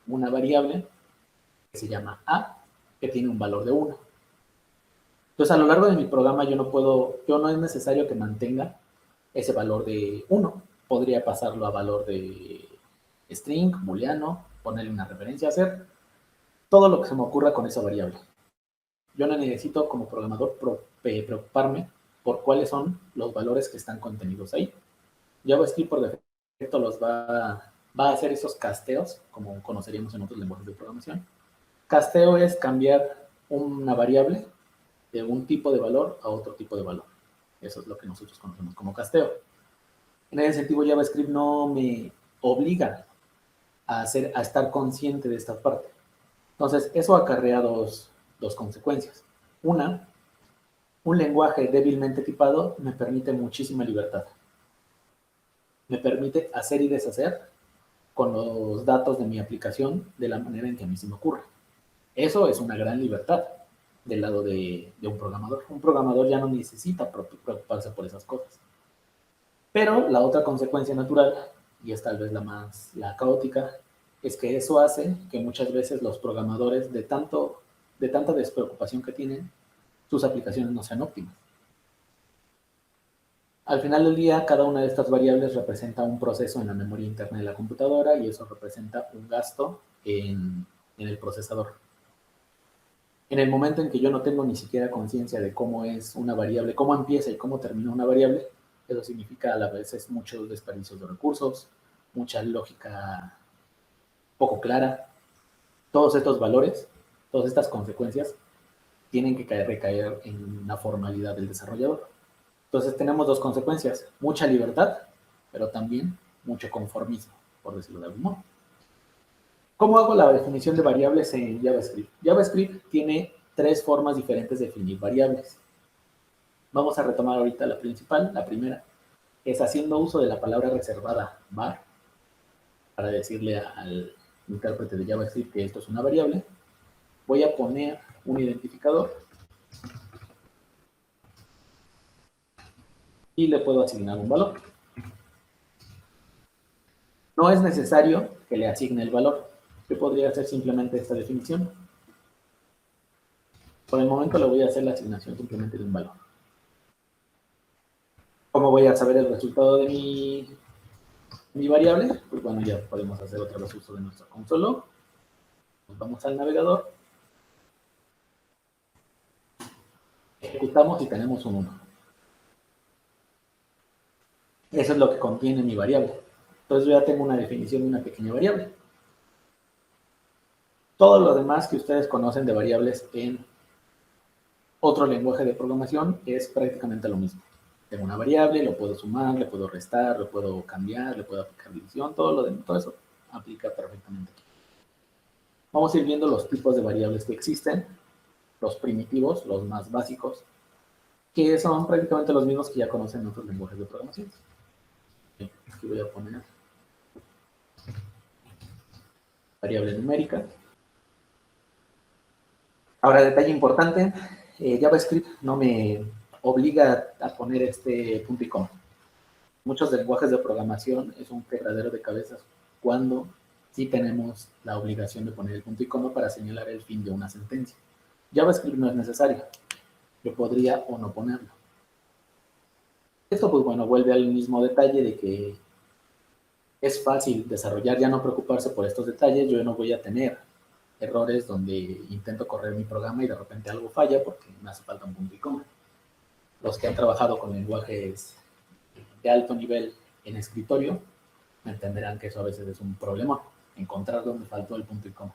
una variable que se llama A, que tiene un valor de 1. Entonces, a lo largo de mi programa yo no es necesario que mantenga ese valor de 1. Podría pasarlo a valor de string, booleano, ponerle una referencia, hacer todo lo que se me ocurra con esa variable. Yo no necesito como programador preocuparme por cuáles son los valores que están contenidos ahí. JavaScript por defecto va a hacer esos casteos, como conoceríamos en otros lenguajes de programación. Casteo es cambiar una variable de un tipo de valor a otro tipo de valor. Eso es lo que nosotros conocemos como casteo. En ese sentido, JavaScript no me obliga a estar consciente de esta parte. Entonces, eso acarrea dos consecuencias. Una, un lenguaje débilmente tipado me permite muchísima libertad. Me permite hacer y deshacer con los datos de mi aplicación de la manera en que a mí se me ocurre. Eso es una gran libertad del lado de un programador. Un programador ya no necesita preocuparse por esas cosas. Pero la otra consecuencia natural, y es tal vez la caótica, es que eso hace que muchas veces los programadores de tanta despreocupación que tienen, sus aplicaciones no sean óptimas. Al final del día, cada una de estas variables representa un proceso en la memoria interna de la computadora y eso representa un gasto en el procesador. En el momento en que yo no tengo ni siquiera conciencia de cómo es una variable, cómo empieza y cómo termina una variable, eso significa a la vez muchos desperdicios de recursos, mucha lógica poco clara. Todos estos valores, todas estas consecuencias tienen que recaer en la formalidad del desarrollador. Entonces tenemos dos consecuencias, mucha libertad, pero también mucho conformismo, por decirlo de algún modo. ¿Cómo hago la definición de variables en JavaScript? JavaScript tiene tres formas diferentes de definir variables. Vamos a retomar ahorita la principal. La primera es haciendo uso de la palabra reservada var para decirle al intérprete de JavaScript que esto es una variable. Voy a poner un identificador y le puedo asignar un valor. No es necesario que le asigne el valor. Yo podría hacer simplemente esta definición. Por el momento le voy a hacer la asignación simplemente de un valor. ¿Cómo voy a saber el resultado de mi Mi variable, pues bueno, ya podemos hacer otra vez uso de nuestro console. Nos vamos al navegador, ejecutamos y tenemos un 1. Eso es lo que contiene mi variable. Entonces yo ya tengo una definición de una pequeña variable. Todo lo demás que ustedes conocen de variables en otro lenguaje de programación es prácticamente lo mismo. Tengo una variable, lo puedo sumar, le puedo restar, lo puedo cambiar, le puedo aplicar división, todo eso aplica perfectamente aquí. Vamos a ir viendo los tipos de variables que existen, los primitivos, los más básicos, que son prácticamente los mismos que ya conocen en otros lenguajes de programación. Aquí voy a poner variable numérica. Ahora, detalle importante, JavaScript no me obliga a poner este punto y coma. Muchos lenguajes de programación es un quebradero de cabezas cuando sí tenemos la obligación de poner el punto y coma para señalar el fin de una sentencia. JavaScript no es necesario. Yo podría o no ponerlo. Esto, pues bueno, vuelve al mismo detalle de que es fácil desarrollar, ya no preocuparse por estos detalles. Yo no voy a tener errores donde intento correr mi programa y de repente algo falla porque me hace falta un punto y coma. Los que han trabajado con lenguajes de alto nivel en escritorio me entenderán que eso a veces es un problema, encontrar dónde faltó el punto y coma.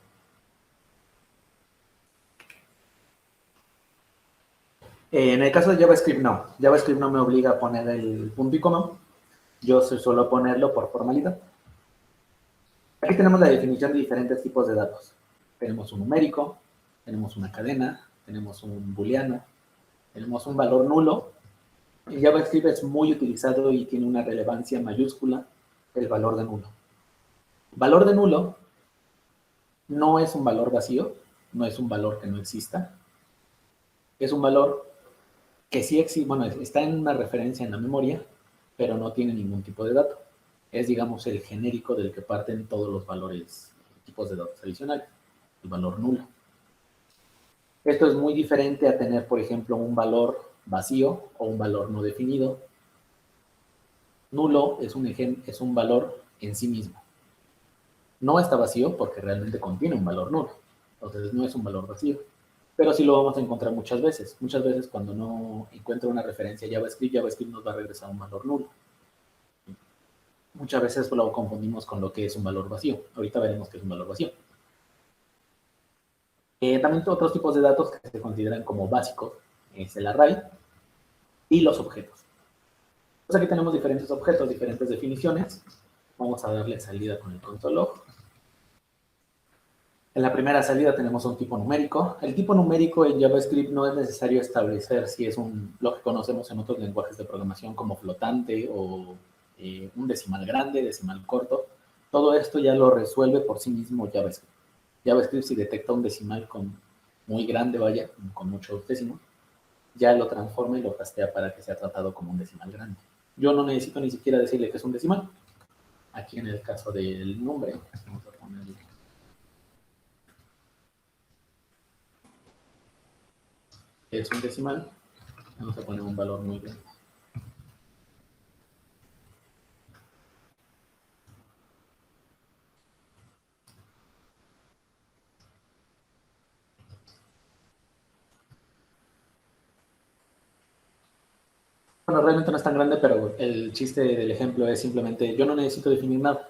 En el caso de JavaScript, no. JavaScript no me obliga a poner el punto y coma. Yo suelo ponerlo por formalidad. Aquí tenemos la definición de diferentes tipos de datos. Tenemos un numérico, tenemos una cadena, tenemos un booleano, tenemos un valor nulo. En JavaScript es muy utilizado y tiene una relevancia mayúscula el valor de nulo. Valor de nulo no es un valor vacío, no es un valor que no exista. Es un valor que sí existe, bueno, está en una referencia en la memoria, pero no tiene ningún tipo de dato. Es, digamos, el genérico del que parten todos los valores, tipos de datos adicionales, el valor nulo. Esto es muy diferente a tener, por ejemplo, un valor vacío o un valor no definido. Nulo es un valor en sí mismo. No está vacío porque realmente contiene un valor nulo. Entonces no es un valor vacío. Pero sí lo vamos a encontrar muchas veces. Muchas veces cuando no encuentro una referencia a JavaScript, JavaScript nos va a regresar un valor nulo. Muchas veces lo confundimos con lo que es un valor vacío. Ahorita veremos qué es un valor vacío. También otros tipos de datos que se consideran como básicos es el array y los objetos. Pues aquí tenemos diferentes objetos, diferentes definiciones. Vamos a darle salida con el console log. En la primera salida tenemos un tipo numérico. El tipo numérico en JavaScript no es necesario establecer si es lo que conocemos en otros lenguajes de programación como flotante o un decimal grande, decimal corto. Todo esto ya lo resuelve por sí mismo JavaScript. JavaScript si detecta un decimal muy grande, vaya, con muchos décimos, ya lo transforma y lo castea para que sea tratado como un decimal grande. Yo no necesito ni siquiera decirle que es un decimal. Aquí en el caso del nombre, vamos a ponerle es un decimal, vamos a poner un valor muy grande. Bueno, realmente no es tan grande, pero el chiste del ejemplo es simplemente, yo no necesito definir nada.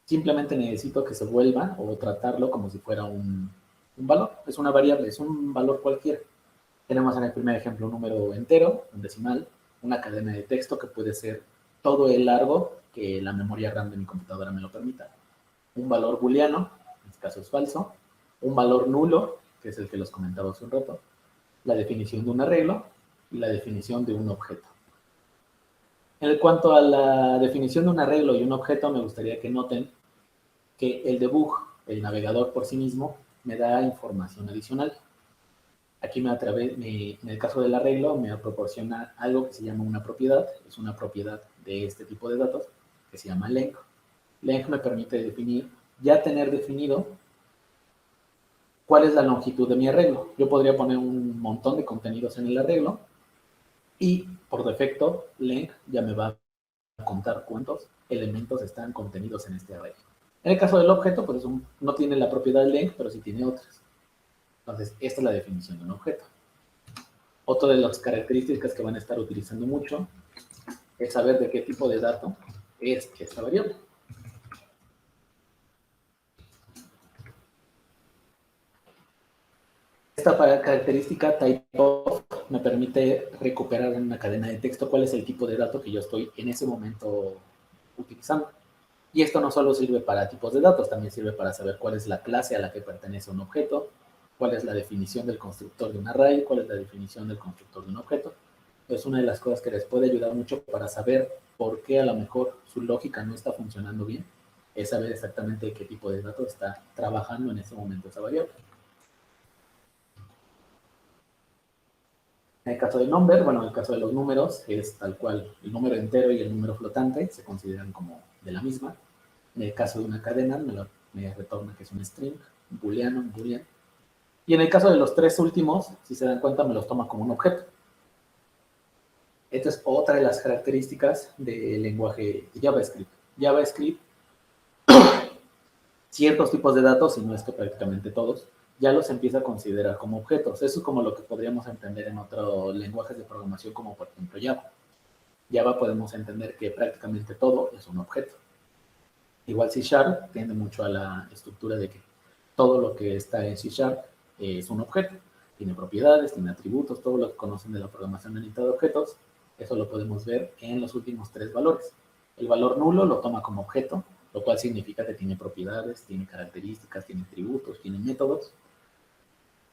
Simplemente necesito que se vuelva o tratarlo como si fuera un valor. Es una variable, es un valor cualquiera. Tenemos en el primer ejemplo un número entero, un decimal, una cadena de texto que puede ser todo el largo que la memoria RAM de mi computadora me lo permita. Un valor booleano, en este caso es falso. Un valor nulo, que es el que los comentaba hace un rato. La definición de un arreglo y la definición de un objeto. En cuanto a la definición de un arreglo y un objeto, me gustaría que noten que el debug, el navegador por sí mismo, me da información adicional. Aquí en el caso del arreglo me proporciona algo que se llama una propiedad, es una propiedad de este tipo de datos, que se llama length. Length me permite tener definido cuál es la longitud de mi arreglo. Yo podría poner un montón de contenidos en el arreglo y por defecto length ya me va contar cuántos elementos están contenidos en este array. En el caso del objeto, pues no tiene la propiedad length, pero sí tiene otras. Entonces, esta es la definición de un objeto. Otra de las características que van a estar utilizando mucho es saber de qué tipo de dato es esta variable. Esta característica typeof me permite recuperar en una cadena de texto cuál es el tipo de dato que yo estoy en ese momento utilizando. Y esto no solo sirve para tipos de datos, también sirve para saber cuál es la clase a la que pertenece un objeto, cuál es la definición del constructor de un array, cuál es la definición del constructor de un objeto. Es una de las cosas que les puede ayudar mucho para saber por qué a lo mejor su lógica no está funcionando bien, es saber exactamente qué tipo de datos está trabajando en ese momento esa variable. En el caso del number, bueno, en el caso de los números, es tal cual el número entero y el número flotante se consideran como de la misma. En el caso de una cadena, me retorna que es un string, un booleano, un boolean. Y en el caso de los tres últimos, si se dan cuenta, me los toma como un objeto. Esta es otra de las características del lenguaje JavaScript. JavaScript, ciertos tipos de datos, y no es que prácticamente todos, ya los empieza a considerar como objetos. Eso es como lo que podríamos entender en otros lenguajes de programación, como por ejemplo Java. Java podemos entender que prácticamente todo es un objeto. Igual C# tiende mucho a la estructura de que todo lo que está en C# es un objeto. Tiene propiedades, tiene atributos, todo lo que conocen de la programación orientada a objetos. Eso lo podemos ver en los últimos tres valores. El valor nulo lo toma como objeto, lo cual significa que tiene propiedades, tiene características, tiene atributos, tiene métodos.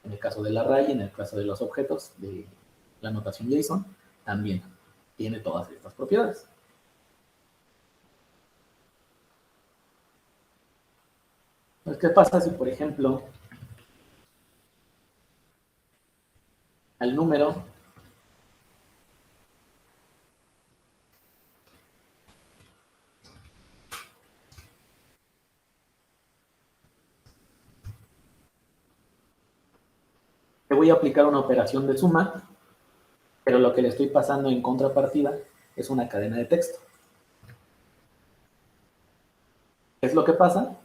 En el caso del array, en el caso de los objetos de la notación JSON, también tiene todas estas propiedades. Entonces, ¿qué pasa si, por ejemplo, al número le voy a aplicar una operación de suma, pero lo que le estoy pasando en contrapartida es una cadena de texto? ¿Qué es lo que pasa?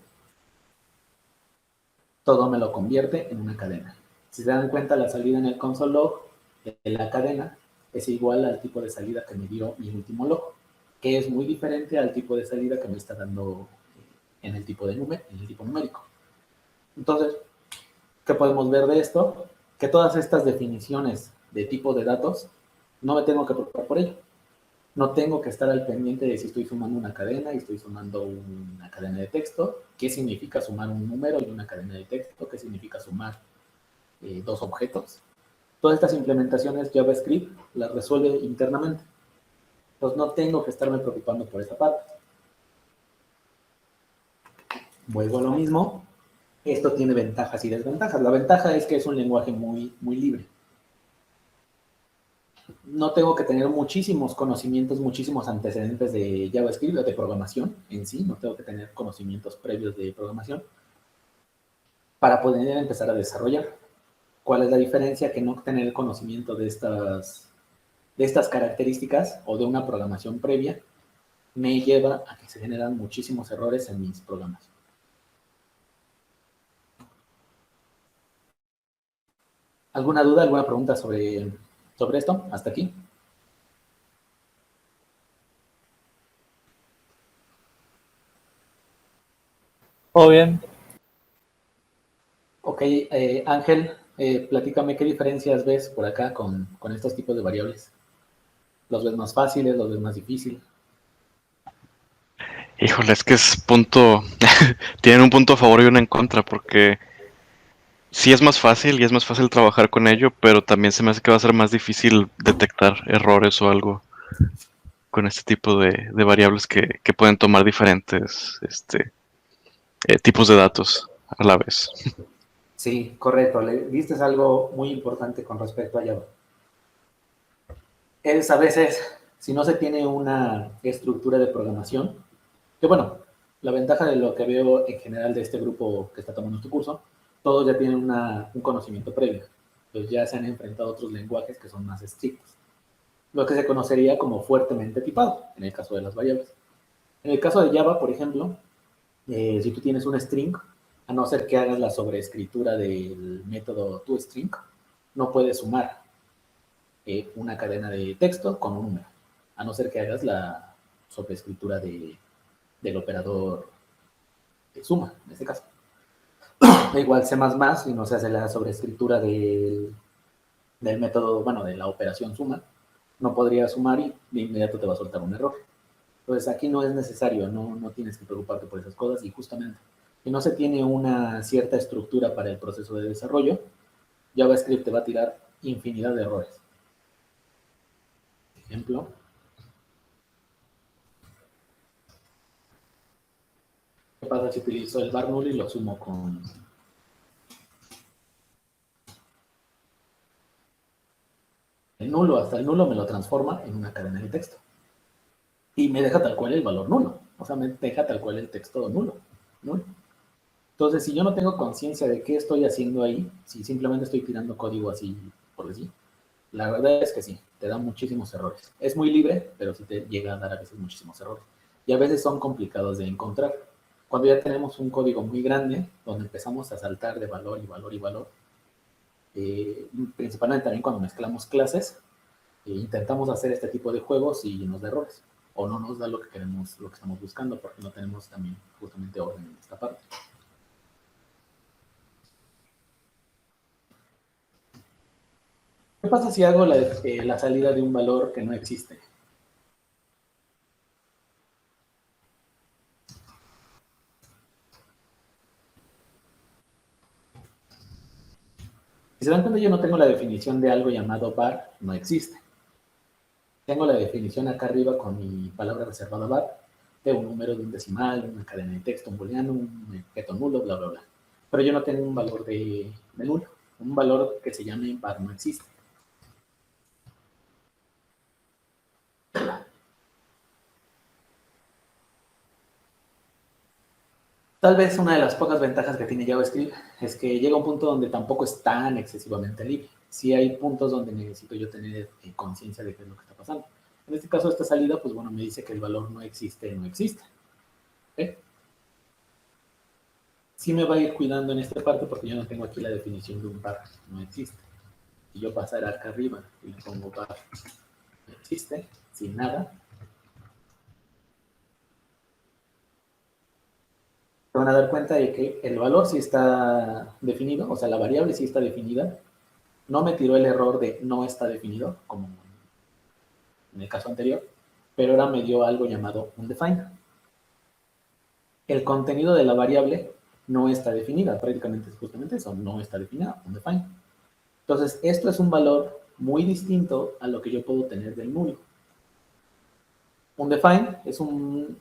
Todo me lo convierte en una cadena. Si se dan cuenta, la salida en el console log de la cadena es igual al tipo de salida que me dio mi último log, que es muy diferente al tipo de salida que me está dando en el tipo numérico. Entonces, ¿qué podemos ver de esto? Que todas estas definiciones de tipo de datos no me tengo que preocupar por ello. No tengo que estar al pendiente de si estoy sumando una cadena y estoy sumando una cadena de texto, qué significa sumar un número y una cadena de texto, qué significa sumar dos objetos. Todas estas implementaciones JavaScript las resuelve internamente. Entonces no tengo que estarme preocupando por esa parte. Vuelvo a lo mismo. Esto tiene ventajas y desventajas. La ventaja es que es un lenguaje muy, muy libre. No tengo que tener muchísimos conocimientos, muchísimos antecedentes de JavaScript, de programación en sí. No tengo que tener conocimientos previos de programación para poder empezar a desarrollar. ¿Cuál es la diferencia? Que no tener el conocimiento de estas características o de una programación previa me lleva a que se generan muchísimos errores en mis programas. ¿Alguna duda, alguna pregunta sobre esto? ¿Hasta aquí? Todo bien. Ok, Ángel, platícame qué diferencias ves por acá con estos tipos de variables. ¿Los ves más fáciles, los ves más difíciles? Híjole, es que es punto, tienen un punto a favor y uno en contra, porque sí es más fácil y es más fácil trabajar con ello, pero también se me hace que va a ser más difícil detectar errores o algo con este tipo de variables que pueden tomar diferentes tipos de datos a la vez. Sí, correcto. Le diste algo muy importante con respecto a Java. Es a veces, si no se tiene una estructura de programación, que bueno, la ventaja de lo que veo en general de este grupo que está tomando este curso, todos ya tienen un conocimiento previo. Pues ya se han enfrentado a otros lenguajes que son más estrictos. lo que se conocería como fuertemente tipado, en el caso de las variables. En el caso de Java, por ejemplo, si tú tienes un string, a no ser que hagas la sobreescritura del método toString, no puedes sumar una cadena de texto con un número, a no ser que hagas la sobreescritura del operador de suma, en este caso. Igual C++, si no se hace la sobreescritura del método, bueno, de la operación suma, no podría sumar y de inmediato te va a soltar un error. Entonces aquí no es necesario, no tienes que preocuparte por esas cosas y justamente si no se tiene una cierta estructura para el proceso de desarrollo, JavaScript te va a tirar infinidad de errores. Ejemplo. ¿Qué pasa si utilizo el var null y lo sumo con el nulo? Hasta el nulo me lo transforma en una cadena de texto. Y me deja tal cual el valor nulo. O sea, me deja tal cual el texto nulo. Entonces, si yo no tengo conciencia de qué estoy haciendo ahí, si simplemente estoy tirando código así, por decir, la verdad es que sí, te da muchísimos errores. Es muy libre, pero sí te llega a dar a veces muchísimos errores. Y a veces son complicados de encontrar. Cuando ya tenemos un código muy grande, donde empezamos a saltar de valor y valor y valor, principalmente también cuando mezclamos clases, intentamos hacer este tipo de juegos y nos da errores. O no nos da lo que queremos, lo que estamos buscando, porque no tenemos también justamente orden en esta parte. ¿Qué pasa si hago la salida de un valor que no existe? Si se dan cuenta, yo no tengo la definición de algo llamado var, no existe. Tengo la definición acá arriba con mi palabra reservada var, de un número, de un decimal, una cadena de texto, un booleano, un objeto nulo, bla, bla, bla. Pero yo no tengo un valor de nulo, un valor que se llame var no existe. Tal vez una de las pocas ventajas que tiene JavaScript es que llega a un punto donde tampoco es tan excesivamente libre. Sí hay puntos donde necesito yo tener conciencia de qué es lo que está pasando. En este caso, esta salida, pues bueno, me dice que el valor no existe, no existe. ¿Okay? Sí me va a ir cuidando en esta parte porque yo no tengo aquí la definición de un var, no existe. Si yo pasara acá arriba y le pongo var, no existe, sin nada, se van a dar cuenta de que el valor sí está definido, o sea, la variable sí está definida. No me tiró el error de no está definido, como en el caso anterior, pero ahora me dio algo llamado undefined. El contenido de la variable no está definida, prácticamente es justamente eso, no está definida, undefined. Entonces, esto es un valor muy distinto a lo que yo puedo tener del nulo. Undefined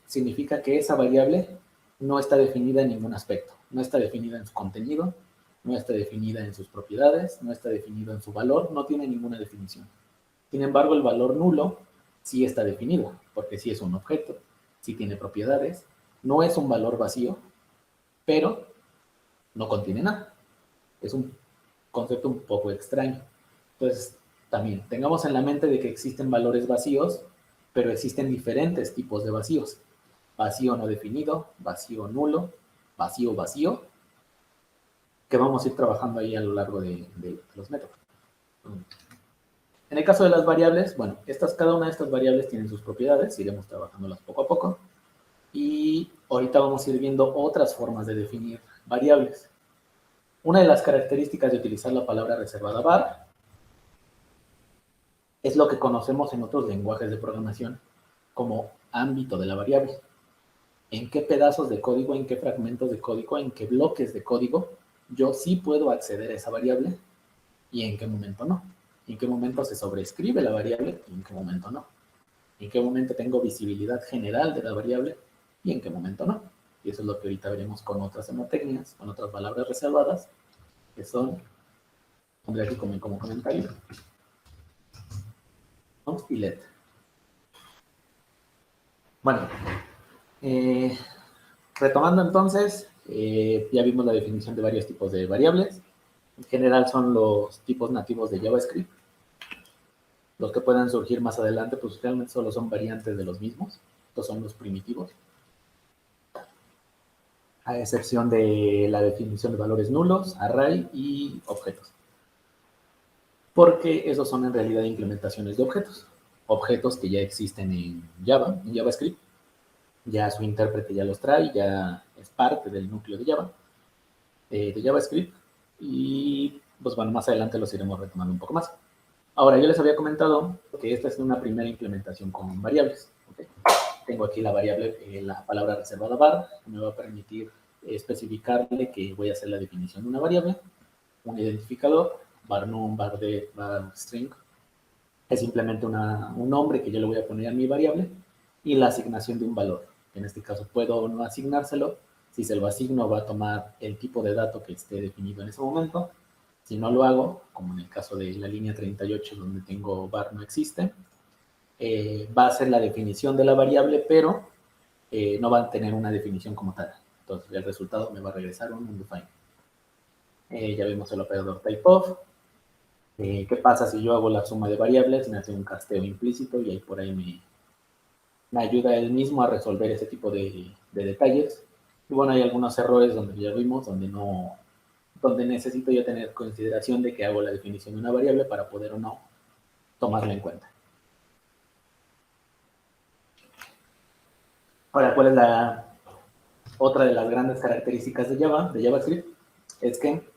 significa que esa variable no está definida en ningún aspecto. No está definida en su contenido, no está definida en sus propiedades, no está definido en su valor, no tiene ninguna definición. Sin embargo, el valor nulo sí está definido, porque sí es un objeto, sí tiene propiedades, no es un valor vacío, pero no contiene nada. Es un concepto un poco extraño. Entonces, también tengamos en la mente de que existen valores vacíos, pero existen diferentes tipos de vacíos. Vacío no definido, vacío nulo, vacío vacío, que vamos a ir trabajando ahí a lo largo de los métodos. En el caso de las variables, bueno, cada una de estas variables tienen sus propiedades, iremos trabajándolas poco a poco, y ahorita vamos a ir viendo otras formas de definir variables. Una de las características de utilizar la palabra reservada var es lo que conocemos en otros lenguajes de programación como ámbito de la variable. En qué pedazos de código, en qué fragmentos de código, en qué bloques de código yo sí puedo acceder a esa variable y en qué momento no. En qué momento se sobreescribe la variable y en qué momento no. En qué momento tengo visibilidad general de la variable y en qué momento no. Y eso es lo que ahorita veremos con otras semotecnias, con otras palabras reservadas, que son, pondré aquí como comentario, ¿no? Y let. Bueno, retomando entonces, ya vimos la definición de varios tipos de variables. En general son los tipos nativos de JavaScript. Los que puedan surgir más adelante, pues realmente solo son variantes de los mismos. Estos son los primitivos. A excepción de la definición de valores nulos, array y objetos. Porque esos son en realidad implementaciones de objetos. Objetos que ya existen en Java, en JavaScript. Ya su intérprete ya los trae, ya es parte del núcleo de Java, de JavaScript. Y pues bueno, más adelante los iremos retomando un poco más. Ahora, yo les había comentado que esta es una primera implementación con variables. ¿Okay? Tengo aquí la variable, la palabra reservada var, que me va a permitir especificarle que voy a hacer la definición de una variable, un identificador, var num, var de, var string. Es simplemente un nombre que yo le voy a poner a mi variable y la asignación de un valor. En este caso puedo no asignárselo. Si se lo asigno, va a tomar el tipo de dato que esté definido en ese momento. Si no lo hago, como en el caso de la línea 38, donde tengo var no existe, va a ser la definición de la variable, pero no va a tener una definición como tal. Entonces, el resultado me va a regresar un undefined. Ya vimos el operador typeof. ¿Qué pasa si yo hago la suma de variables? Me hace un casteo implícito y ahí por ahí me ayuda él mismo a resolver ese tipo de detalles. Y bueno, hay algunos errores donde ya vimos, donde necesito yo tener consideración de que hago la definición de una variable para poder o no tomarla en cuenta. Ahora, ¿cuál es la otra de las grandes características de JavaScript? Es que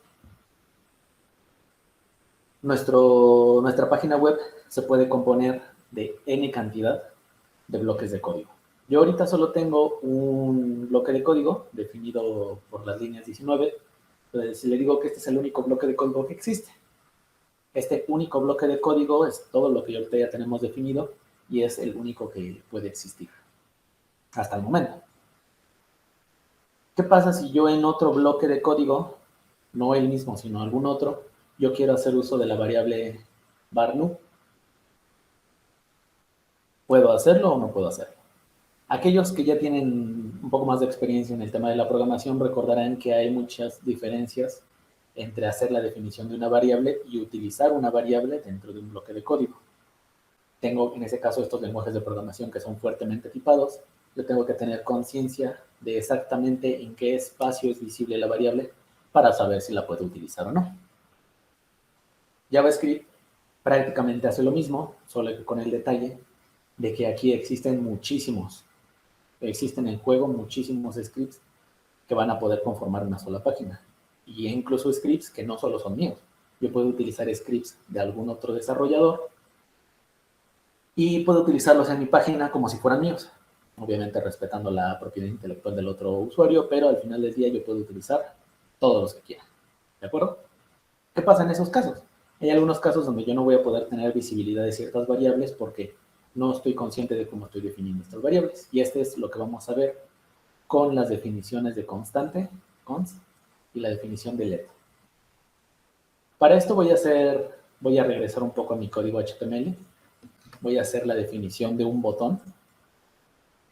nuestra página web se puede componer de n cantidad de bloques de código. Yo ahorita solo tengo un bloque de código definido por las líneas 19. Entonces, si le digo que este es el único bloque de código que existe, este único bloque de código es todo lo que ahorita ya tenemos definido y es el único que puede existir hasta el momento. ¿Qué pasa si yo en otro bloque de código, no el mismo, sino algún otro, yo quiero hacer uso de la variable var_new? ¿Puedo hacerlo o no puedo hacerlo? Aquellos que ya tienen un poco más de experiencia en el tema de la programación recordarán que hay muchas diferencias entre hacer la definición de una variable y utilizar una variable dentro de un bloque de código. Tengo en ese caso estos lenguajes de programación que son fuertemente tipados. Yo tengo que tener conciencia de exactamente en qué espacio es visible la variable para saber si la puedo utilizar o no. JavaScript prácticamente hace lo mismo, solo que con el detalle de que aquí existen en juego muchísimos scripts que van a poder conformar una sola página. Y incluso scripts que no solo son míos. Yo puedo utilizar scripts de algún otro desarrollador y puedo utilizarlos en mi página como si fueran míos. Obviamente respetando la propiedad intelectual del otro usuario, pero al final del día yo puedo utilizar todos los que quiera. ¿De acuerdo? ¿Qué pasa en esos casos? Hay algunos casos donde yo no voy a poder tener visibilidad de ciertas variables porque no estoy consciente de cómo estoy definiendo estas variables. Y este es lo que vamos a ver con las definiciones de constante, const, y la definición de let. Para esto voy a regresar un poco a mi código HTML. Voy a hacer la definición de un botón.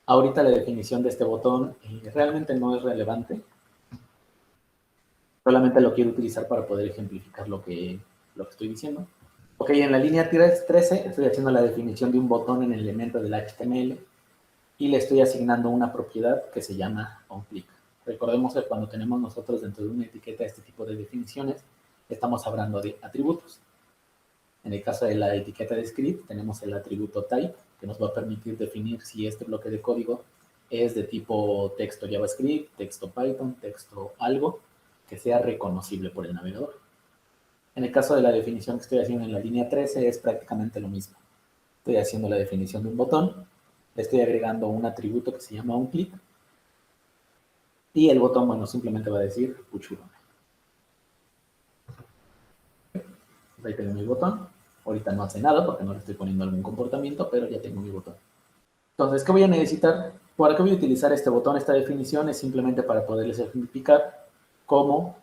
Ahorita la definición de este botón realmente no es relevante. Solamente lo quiero utilizar para poder ejemplificar lo que estoy diciendo. Ok, en la línea 13 estoy haciendo la definición de un botón en el elemento del HTML y le estoy asignando una propiedad que se llama onClick. Recordemos que cuando tenemos nosotros dentro de una etiqueta este tipo de definiciones, estamos hablando de atributos. En el caso de la etiqueta de script, tenemos el atributo type, que nos va a permitir definir si este bloque de código es de tipo texto JavaScript, texto Python, texto algo que sea reconocible por el navegador. En el caso de la definición que estoy haciendo en la línea 13 es prácticamente lo mismo. Estoy haciendo la definición de un botón, le estoy agregando un atributo que se llama onClick y el botón, bueno, simplemente va a decir push button. Ahí tengo mi botón. Ahorita no hace nada porque no le estoy poniendo algún comportamiento, pero ya tengo mi botón. Entonces, ¿qué voy a necesitar? ¿Para qué voy a utilizar este botón? Esta definición es simplemente para poderles ejemplificar cómo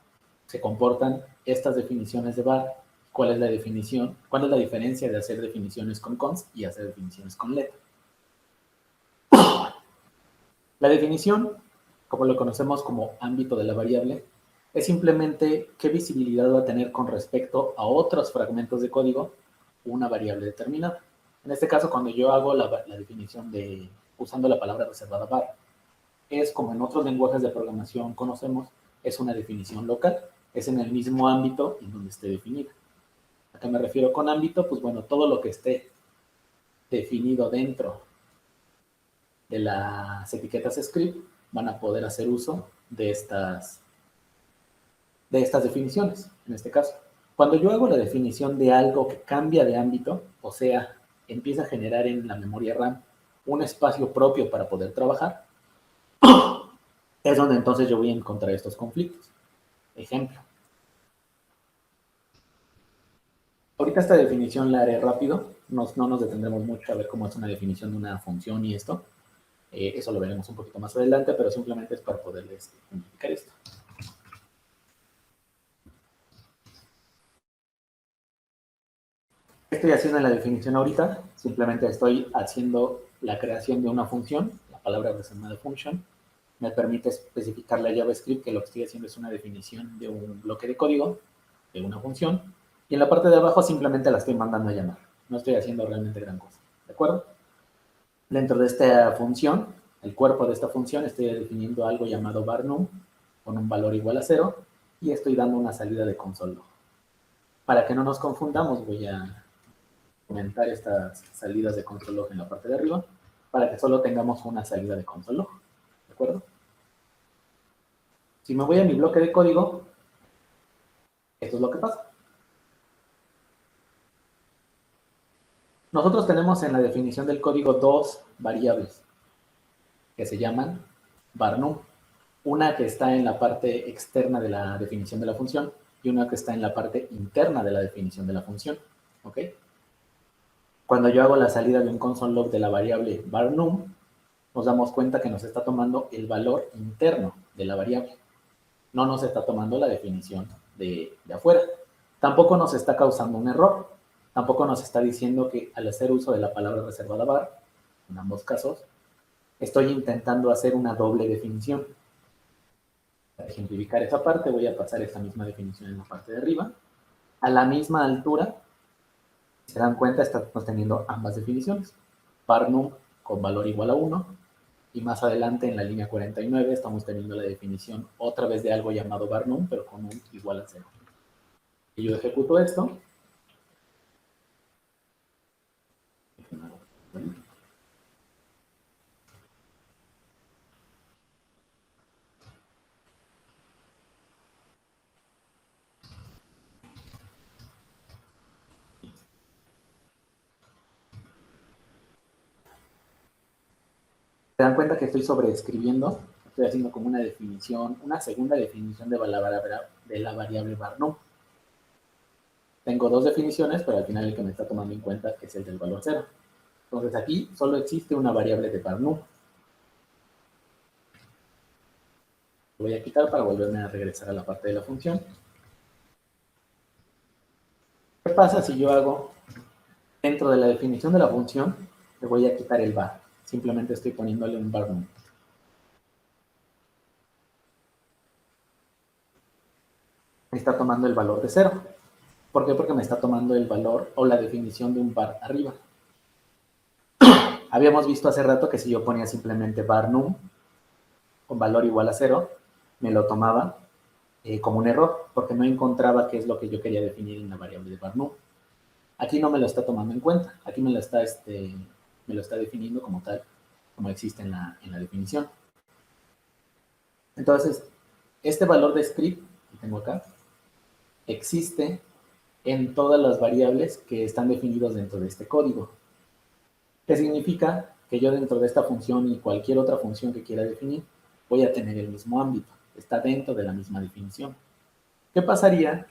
se comportan estas definiciones de var, cuál es la definición, cuál es la diferencia de hacer definiciones con const y hacer definiciones con let. La definición, como lo conocemos como ámbito de la variable, es simplemente qué visibilidad va a tener con respecto a otros fragmentos de código una variable determinada. En este caso, cuando yo hago la definición usando la palabra reservada var, es como en otros lenguajes de programación conocemos, es una definición local, es en el mismo ámbito en donde esté definida. ¿A qué me refiero con ámbito? Pues bueno, todo lo que esté definido dentro de las etiquetas script van a poder hacer uso de estas definiciones, en este caso. Cuando yo hago la definición de algo que cambia de ámbito, o sea, empieza a generar en la memoria RAM un espacio propio para poder trabajar, es donde entonces yo voy a encontrar estos conflictos. Ejemplo. Ahorita esta definición la haré rápido, no nos detendremos mucho a ver cómo es una definición de una función y esto. Eso lo veremos un poquito más adelante, pero simplemente es para poderles explicar esto. ¿Qué estoy haciendo en la definición ahorita? Simplemente estoy haciendo la creación de una función, la palabra reservada function, me permite especificar la JavaScript que lo que estoy haciendo es una definición de un bloque de código, de una función, y en la parte de abajo simplemente la estoy mandando a llamar. No estoy haciendo realmente gran cosa, ¿de acuerdo? Dentro de esta función, el cuerpo de esta función, estoy definiendo algo llamado var_num con un valor igual a 0 y estoy dando una salida de console log. Para que no nos confundamos, voy a comentar estas salidas de console log en la parte de arriba para que solo tengamos una salida de console log, ¿de acuerdo? Si me voy a mi bloque de código, esto es lo que pasa. Nosotros tenemos en la definición del código dos variables que se llaman var_num. Una que está en la parte externa de la definición de la función y una que está en la parte interna de la definición de la función. ¿Ok? Cuando yo hago la salida de un console log de la variable var_num, nos damos cuenta que nos está tomando el valor interno de la variable. No nos está tomando la definición de afuera. Tampoco nos está causando un error. Tampoco nos está diciendo que al hacer uso de la palabra reservada var, en ambos casos, estoy intentando hacer una doble definición. Para ejemplificar esa parte, voy a pasar esta misma definición en la parte de arriba. A la misma altura, si se dan cuenta, estamos teniendo ambas definiciones. var_num con valor igual a 1, y más adelante en la línea 49 estamos teniendo la definición otra vez de algo llamado var_num, pero con un igual a 0. Y yo ejecuto esto. Se dan cuenta que estoy sobreescribiendo, estoy haciendo como una definición, una segunda definición de la variable var_num. Tengo dos definiciones, pero al final el que me está tomando en cuenta es el del valor 0. Entonces aquí solo existe una variable de var_num. Lo voy a quitar para volverme a regresar a la parte de la función. ¿Qué pasa si yo hago, dentro de la definición de la función, le voy a quitar el var? Simplemente estoy poniéndole un var_num. Me está tomando el valor de 0. ¿Por qué? Porque me está tomando el valor o la definición de un var arriba. Habíamos visto hace rato que si yo ponía simplemente var_num con valor igual a 0, me lo tomaba como un error, porque no encontraba qué es lo que yo quería definir en la variable de var_num. Aquí no me lo está tomando en cuenta, aquí me lo está definiendo como tal, como existe en la definición. Entonces, este valor de script que tengo acá existe en todas las variables que están definidas dentro de este código. ¿Qué significa? Que yo dentro de esta función y cualquier otra función que quiera definir, voy a tener el mismo ámbito. Está dentro de la misma definición. ¿Qué pasaría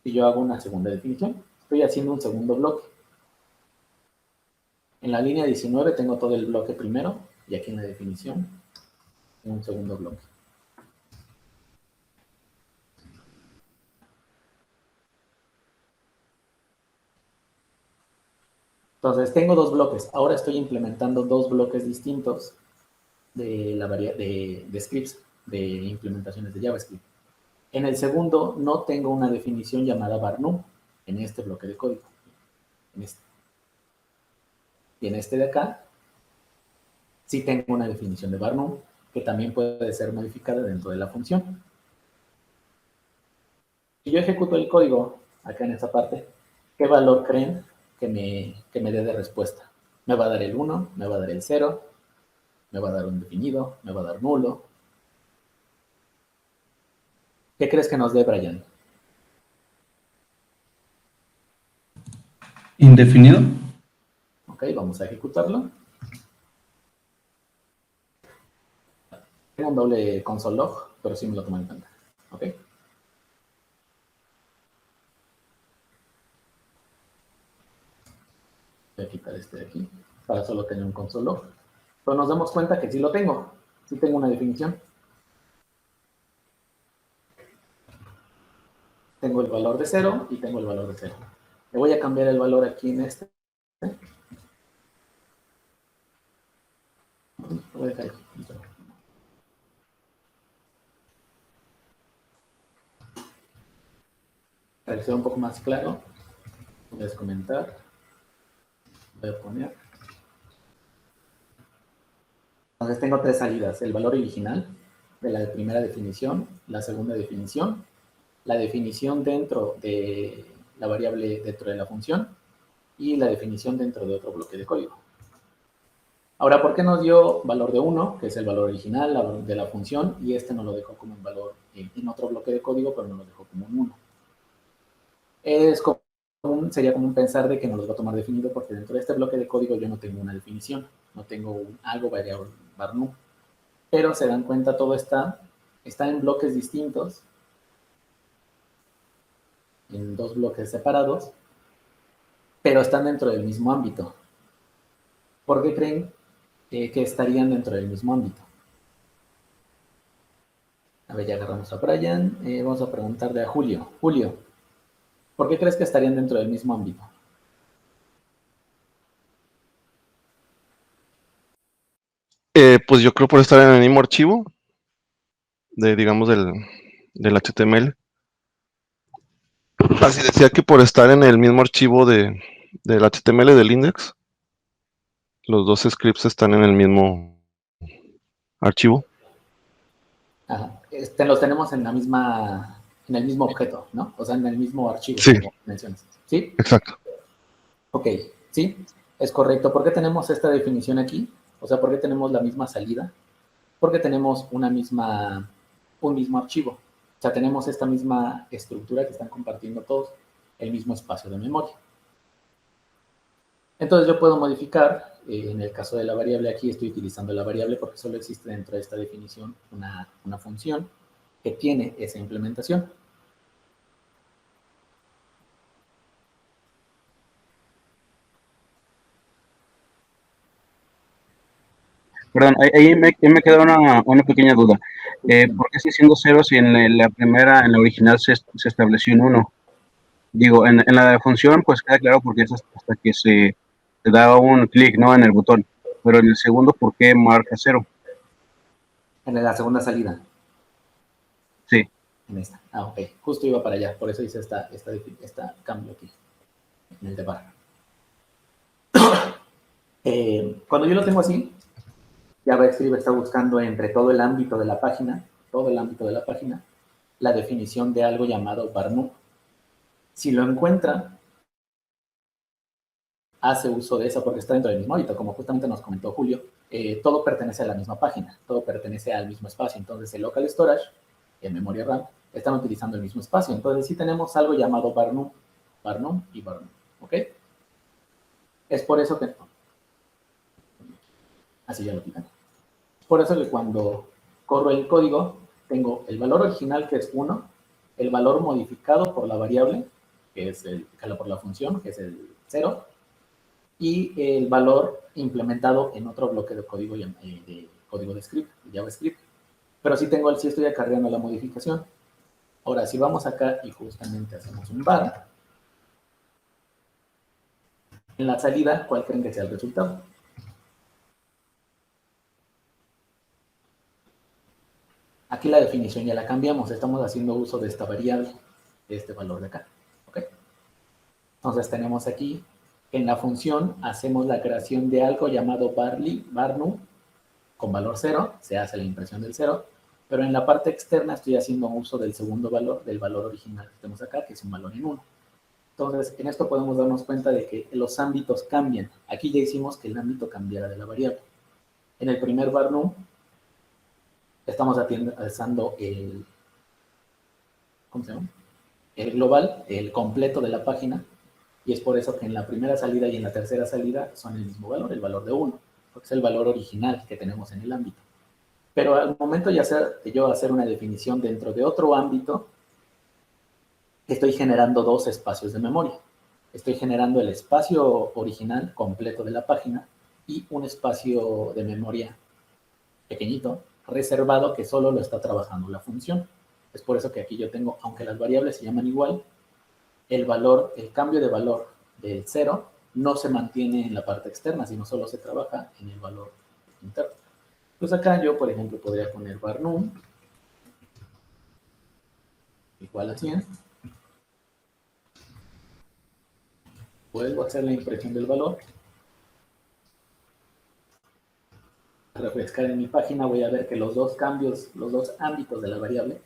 si yo hago una segunda definición? Estoy haciendo un segundo bloque. En la línea 19 tengo todo el bloque primero y aquí en la definición tengo un segundo bloque. Entonces, tengo dos bloques. Ahora estoy implementando dos bloques distintos de scripts, de implementaciones de JavaScript. En el segundo no tengo una definición llamada var_num. en este bloque de código, en este. Y en este de acá, sí tengo una definición de var_num, que también puede ser modificada dentro de la función. Si yo ejecuto el código acá en esta parte, ¿qué valor creen que me dé de respuesta? ¿Me va a dar el 1? ¿Me va a dar el 0? ¿Me va a dar un definido? ¿Me va a dar nulo? ¿Qué crees que nos dé, Brian? Indefinido. Ok, vamos a ejecutarlo. Tengo un doble console log, pero sí me lo tomo en cuenta. Ok. Voy a quitar este de aquí para solo tener un console log. Pero nos damos cuenta que sí lo tengo. Sí tengo una definición. Tengo el valor de 0 y tengo el valor de 0. Le voy a cambiar el valor aquí en este. Lo voy a dejar aquí. Para que sea un poco más claro, voy a comentar. Voy a poner. Entonces tengo tres salidas. El valor original de la primera definición, la segunda definición, la definición dentro de la variable dentro de la función y la definición dentro de otro bloque de código. Ahora, ¿por qué nos dio valor de 1, que es el valor original de la función, y este nos lo dejó como un valor en otro bloque de código, pero nos lo dejó como un 1? Sería común pensar de que nos los va a tomar definido porque dentro de este bloque de código yo no tengo una definición, no tengo algo variable var_num. Pero se dan cuenta, todo está en bloques distintos, en dos bloques separados, pero están dentro del mismo ámbito. ¿Por qué creen que estarían dentro del mismo ámbito? A ver, ya agarramos a Brian. Vamos a preguntarle a Julio. Julio, ¿por qué crees que estarían dentro del mismo ámbito? Pues yo creo por estar en el mismo archivo, digamos, del HTML. Así decía que por estar en el mismo archivo del HTML del index, los dos scripts están en el mismo archivo. Ajá. Los tenemos en el mismo objeto, ¿no? O sea, en el mismo archivo, Sí, como mencionas. ¿Sí? exacto. Ok, sí, es correcto. ¿Por qué tenemos esta definición aquí? O sea, ¿por qué tenemos la misma salida? Porque tenemos un mismo archivo. O sea, tenemos esta misma estructura que están compartiendo todos, el mismo espacio de memoria. Entonces yo puedo modificar, en el caso de la variable aquí estoy utilizando la variable porque solo existe dentro de esta definición una función que tiene esa implementación. Perdón, ahí me queda una pequeña duda. ¿Por qué estoy diciendo 0 si en la primera, en la original, se estableció un 1? Digo, en la función, pues queda claro porque es hasta que se da un clic, ¿no? En el botón. Pero en el segundo, ¿por qué marca 0? En la segunda salida. Sí. En esta. Ah, ok. Justo iba para allá. Por eso hice esta cambio aquí. En el de barra. Cuando yo lo tengo así, JavaScript está buscando entre todo el ámbito de la página, la definición de algo llamado var_num. Si lo encuentra, hace uso de eso porque está dentro del mismo ámbito, como justamente nos comentó Julio. Todo pertenece a la misma página, todo pertenece al mismo espacio. Entonces, el local storage y el memoria RAM están utilizando el mismo espacio. Entonces, sí tenemos algo llamado var_num y var_num. ¿Ok? Es por eso que... Así ya lo quitan. Por eso que cuando corro el código, tengo el valor original, que es 1, el valor modificado por la variable, que es por la función, que es el 0, y el valor implementado en otro bloque de código de script, de JavaScript. Pero sí estoy acarreando la modificación. Ahora, si vamos acá y justamente hacemos un var, en la salida, ¿cuál creen que sea el resultado? Aquí la definición ya la cambiamos, estamos haciendo uso de esta variable, de este valor de acá. ¿Ok? Entonces tenemos aquí, en la función hacemos la creación de algo llamado varnu con valor 0, se hace la impresión del 0, pero en la parte externa estoy haciendo uso del segundo valor, del valor original que tenemos acá, que es un valor en 1. Entonces, en esto podemos darnos cuenta de que los ámbitos cambian. Aquí ya hicimos que el ámbito cambiara de la variable. En el primer varnu estamos usando el, ¿cómo se llama? El global, el completo de la página, y es por eso que en la primera salida y en la tercera salida son el mismo valor, el valor de 1, porque es el valor original que tenemos en el ámbito. Pero al momento de yo hacer una definición dentro de otro ámbito, estoy generando dos espacios de memoria. Estoy generando el espacio original completo de la página y un espacio de memoria pequeñito, reservado, que solo lo está trabajando la función. Es por eso que aquí yo tengo, aunque las variables se llaman igual, el cambio de valor del 0 no se mantiene en la parte externa, sino solo se trabaja en el valor interno. Pues acá yo, por ejemplo, podría poner varnum igual a 100. Vuelvo a hacer la impresión del valor. Al refrescar en mi página voy a ver que los dos cambios, los dos ámbitos de la variable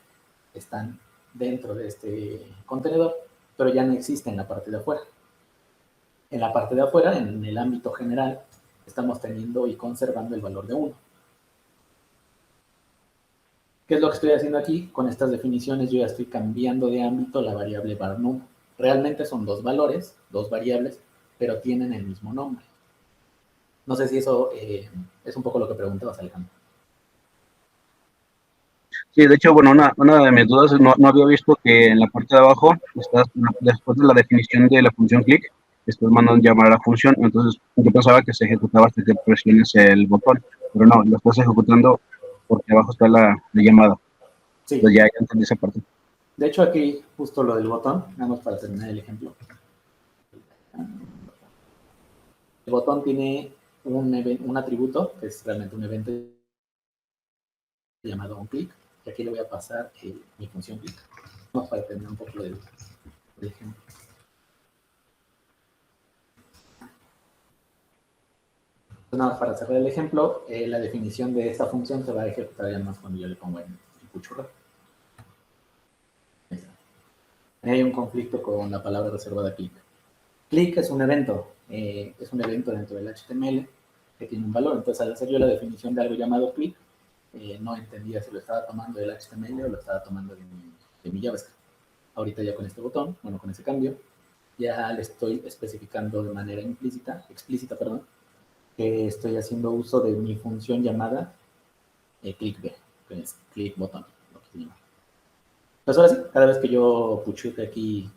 están dentro de este contenedor, pero ya no existe en la parte de afuera. En la parte de afuera, en el ámbito general, estamos teniendo y conservando el valor de 1. ¿Qué es lo que estoy haciendo aquí? Con estas definiciones yo ya estoy cambiando de ámbito la variable varnum. Realmente son dos valores, dos variables, pero tienen el mismo nombre. No sé si eso es un poco lo que preguntabas, Alejandro. Sí, de hecho, bueno, una de mis dudas es no había visto que en la parte de abajo, después de la definición de la función click, después mandan llamar a la función. Entonces, yo pensaba que se ejecutaba hasta que presiones el botón, pero no, lo estás ejecutando porque abajo está la llamada. Sí. Entonces ya entendí esa parte. De hecho, aquí justo lo del botón, nada más para terminar el ejemplo. El botón tiene un atributo, que es realmente un evento llamado onClick, y aquí le voy a pasar mi función click. Vamos para terminar un poco del ejemplo. Entonces, nada más para cerrar el ejemplo, la definición de esta función se va a ejecutar ya más cuando yo le pongo en cuchurra. Hay un conflicto con la palabra reservada click. Click es un evento dentro del HTML que tiene un valor. Entonces, al hacer yo la definición de algo llamado click, no entendía si lo estaba tomando del HTML o lo estaba tomando de mi JavaScript. Ahorita ya con este botón, bueno, con ese cambio, ya le estoy especificando de manera explícita, que estoy haciendo uso de mi función llamada clickB, que es click botón. Pues ahora sí, cada vez que yo puchute aquí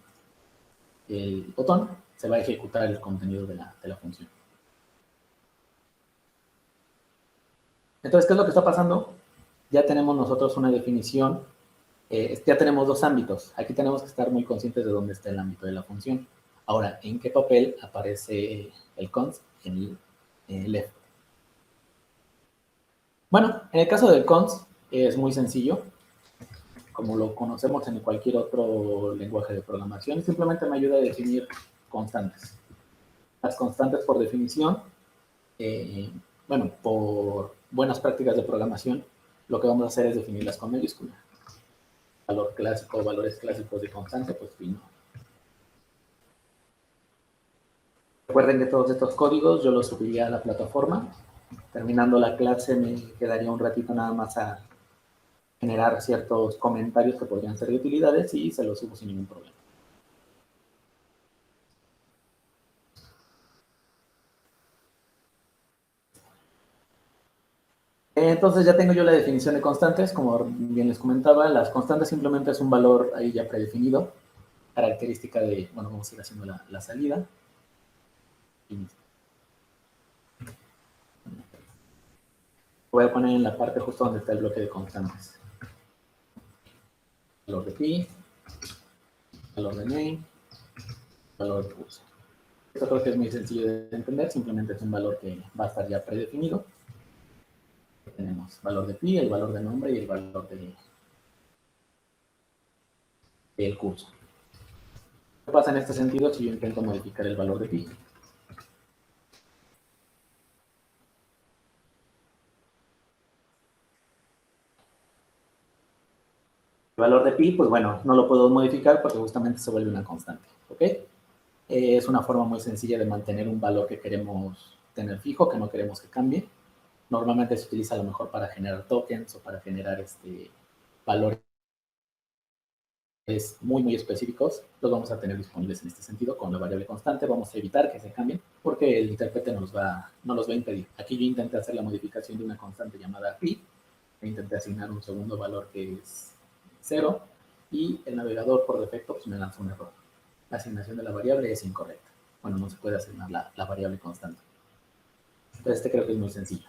el botón, se va a ejecutar el contenido de la función. Entonces, ¿qué es lo que está pasando? Ya tenemos nosotros una definición, ya tenemos dos ámbitos. Aquí tenemos que estar muy conscientes de dónde está el ámbito de la función. Ahora, ¿en qué papel aparece el const en el left? Bueno, en el caso del const es muy sencillo. Como lo conocemos en cualquier otro lenguaje de programación, simplemente me ayuda a definir constantes. Las constantes, por definición, bueno, por buenas prácticas de programación, lo que vamos a hacer es definirlas con mayúscula. Valor clásico, valores clásicos de constante, pues no. Recuerden que todos estos códigos yo los subiría a la plataforma. Terminando la clase me quedaría un ratito nada más a generar ciertos comentarios que podrían ser de utilidades y se los subo sin ningún problema. Entonces ya tengo yo la definición de constantes, como bien les comentaba, las constantes simplemente es un valor ahí ya predefinido, característica de, bueno, vamos a ir haciendo la salida. Voy a poner en la parte justo donde está el bloque de constantes. Valor de pi, valor de name, valor de curso. Esto creo que es muy sencillo de entender, simplemente es un valor que va a estar ya predefinido. Tenemos valor de pi, el valor de nombre y el valor del curso. ¿Qué pasa en este sentido si yo intento modificar el valor de pi? El valor de pi, pues bueno, no lo puedo modificar porque justamente se vuelve una constante, ¿ok? Es una forma muy sencilla de mantener un valor que queremos tener fijo, que no queremos que cambie. Normalmente se utiliza a lo mejor para generar tokens o para generar valores muy específicos. Los vamos a tener disponibles en este sentido con la variable constante. Vamos a evitar que se cambien porque el intérprete no los va a impedir. Aquí yo intenté hacer la modificación de una constante llamada pi. E intenté asignar un segundo valor que es 0 y el navegador por defecto pues, me lanzó un error. La asignación de la variable es incorrecta. Bueno, no se puede asignar la variable constante. Entonces creo que es muy sencillo.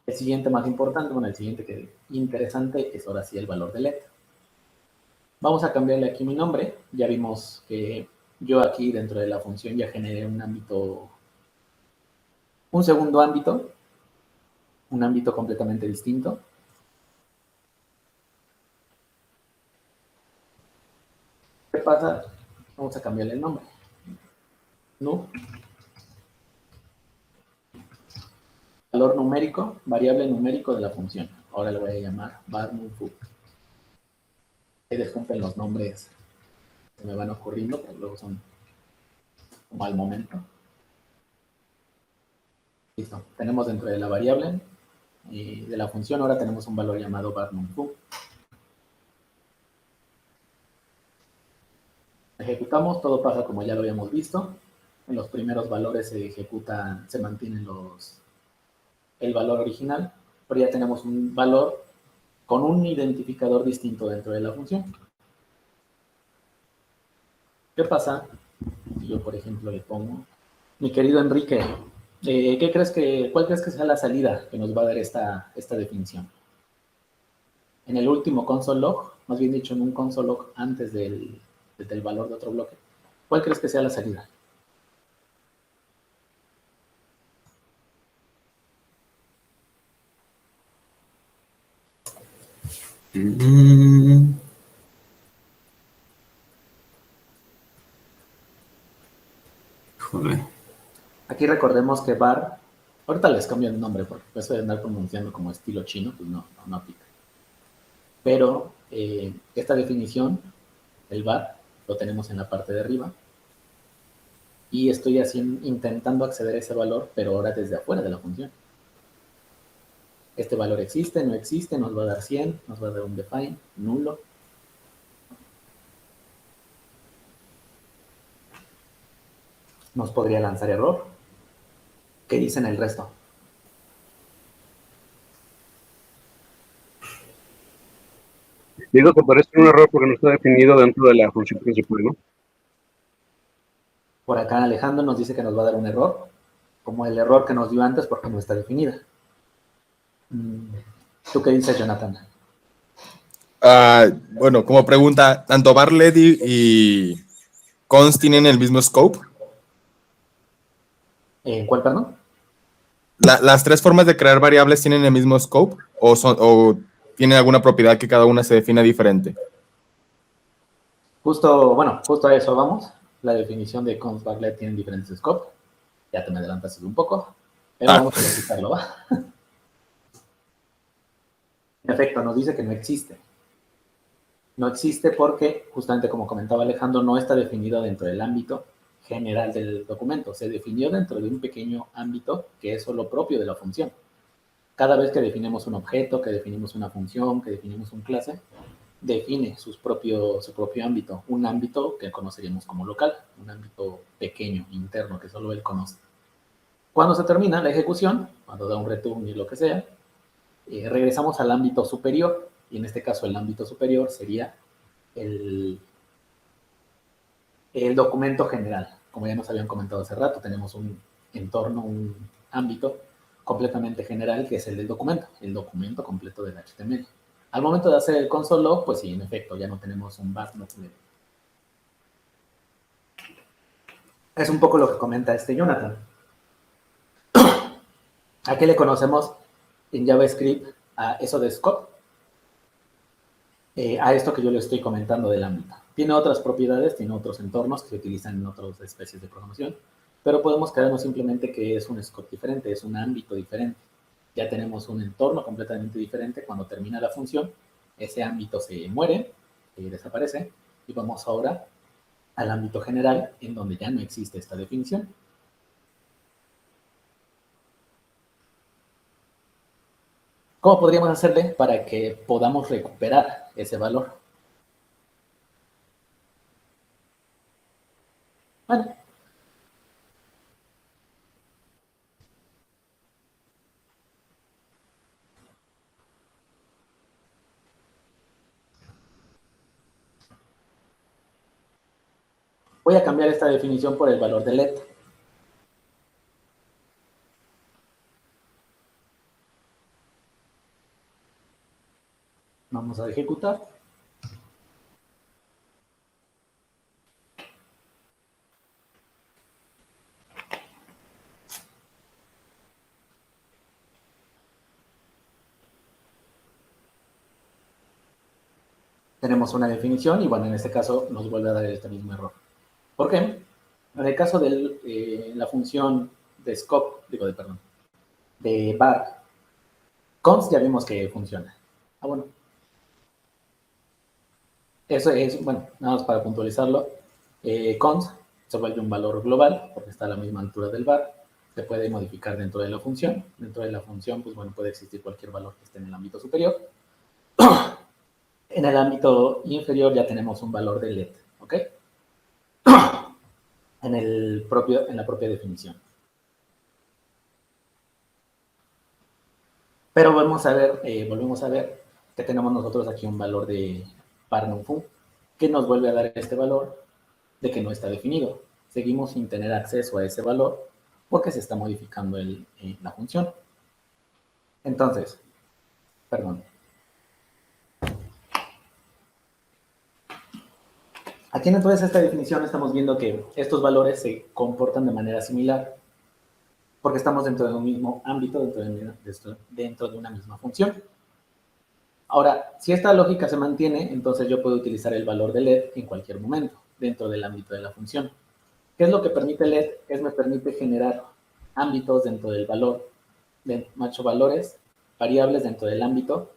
El siguiente más importante, bueno, el siguiente que es interesante es ahora sí el valor de let. Vamos a cambiarle aquí mi nombre. Ya vimos que yo aquí dentro de la función ya generé un ámbito, un segundo ámbito, un ámbito completamente distinto. ¿Qué pasa? Vamos a cambiarle el nombre. Nu. Valor numérico, variable numérico de la función. Ahora le voy a llamar var num_foo. Ahí disculpen los nombres que me van ocurriendo, pero luego son como al momento. Listo. Tenemos dentro de la variable y de la función ahora tenemos un valor llamado var num_foo. Ejecutamos, todo pasa como ya lo habíamos visto. En los primeros valores se ejecutan, se mantienen el valor original, pero ya tenemos un valor con un identificador distinto dentro de la función. ¿Qué pasa si yo, por ejemplo, le pongo, mi querido Enrique, cuál crees que sea la salida que nos va a dar esta definición? En el último console log, más bien dicho, en un console log antes del valor de otro bloque, ¿cuál crees que sea la salida? Joder. Aquí recordemos que var, ahorita les cambio el nombre porque eso de andar pronunciando como estilo chino, pues no aplica. Pero esta definición, el var, lo tenemos en la parte de arriba. Y estoy intentando acceder a ese valor, pero ahora desde afuera de la función. Este valor existe, no existe, nos va a dar 100, nos va a dar un define, nulo. Nos podría lanzar error. ¿Qué dicen el resto? Digo que parece un error porque no está definido dentro de la función principal, ¿no? Por acá Alejandro nos dice que nos va a dar un error, como el error que nos dio antes porque no está definida. ¿Tú qué dices, Jonathan? Bueno, como pregunta, ¿tanto Barlet y const tienen el mismo scope? ¿Cuál, perdón? ¿Las tres formas de crear variables tienen el mismo scope o tienen alguna propiedad que cada una se defina diferente? Justo a eso vamos. La definición de const Barlet tiene diferentes scopes. Ya te me adelantaste un poco, pero vamos a verificarlo, ¿va? En efecto, nos dice que no existe. No existe porque, justamente como comentaba Alejandro, no está definido dentro del ámbito general del documento. Se definió dentro de un pequeño ámbito que es solo propio de la función. Cada vez que definimos un objeto, que definimos una función, que definimos una clase, define su propio ámbito, un ámbito que conoceríamos como local, un ámbito pequeño, interno, que solo él conoce. Cuando se termina la ejecución, cuando da un return y lo que sea, regresamos al ámbito superior, y en este caso el ámbito superior sería el documento general. Como ya nos habían comentado hace rato, tenemos un entorno, un ámbito completamente general que es el documento completo del HTML. Al momento de hacer el console log, pues sí, en efecto, ya no tenemos un var, no tenemos. Es un poco lo que comenta Jonathan. ¿A qué le conocemos en JavaScript a eso de scope? a esto que yo le estoy comentando del ámbito. Tiene otras propiedades, tiene otros entornos que se utilizan en otras especies de programación, pero podemos quedarnos simplemente que es un scope diferente, es un ámbito diferente. Ya tenemos un entorno completamente diferente. Cuando termina la función, ese ámbito se muere, desaparece, y vamos ahora al ámbito general, en donde ya no existe esta definición. ¿Cómo podríamos hacerle para que podamos recuperar ese valor? Bueno, voy a cambiar esta definición por el valor de let. Vamos a ejecutar. Tenemos una definición y bueno, en este caso nos vuelve a dar este mismo error. ¿Por qué? En el caso de la función de scope, de var, const ya vimos que funciona. Bueno. Eso es, bueno, nada más para puntualizarlo. Const se vuelve un valor global porque está a la misma altura del var. Se puede modificar dentro de la función. Dentro de la función, pues bueno, puede existir cualquier valor que esté en el ámbito superior. En el ámbito inferior ya tenemos un valor de let, ¿ok? En la propia definición. Pero volvemos a ver que tenemos nosotros aquí un valor de var_num_fun que nos vuelve a dar este valor de que no está definido. Seguimos sin tener acceso a ese valor porque se está modificando la función. Entonces, perdón. Aquí en entonces esta definición estamos viendo que estos valores se comportan de manera similar porque estamos dentro de un mismo ámbito, dentro de una misma función. Ahora, si esta lógica se mantiene, entonces yo puedo utilizar el valor de let en cualquier momento dentro del ámbito de la función. ¿Qué es lo que permite let? Me permite generar ámbitos dentro del valor, valores, variables dentro del ámbito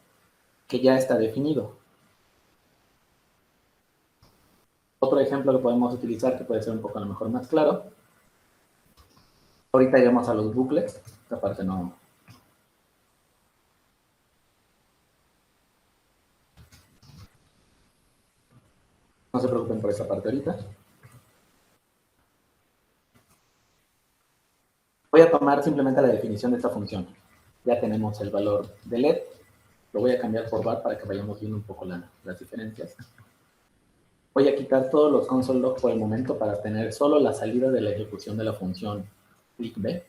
que ya está definido. Otro ejemplo que podemos utilizar, que puede ser un poco a lo mejor más claro. Ahorita llegamos a los bucles. Esta parte no se preocupen por esa parte ahorita. Voy a tomar simplemente la definición de esta función. Ya tenemos el valor de let. Lo voy a cambiar por var para que vayamos viendo un poco las diferencias. Voy a quitar todos los console log por el momento para tener solo la salida de la ejecución de la función click B.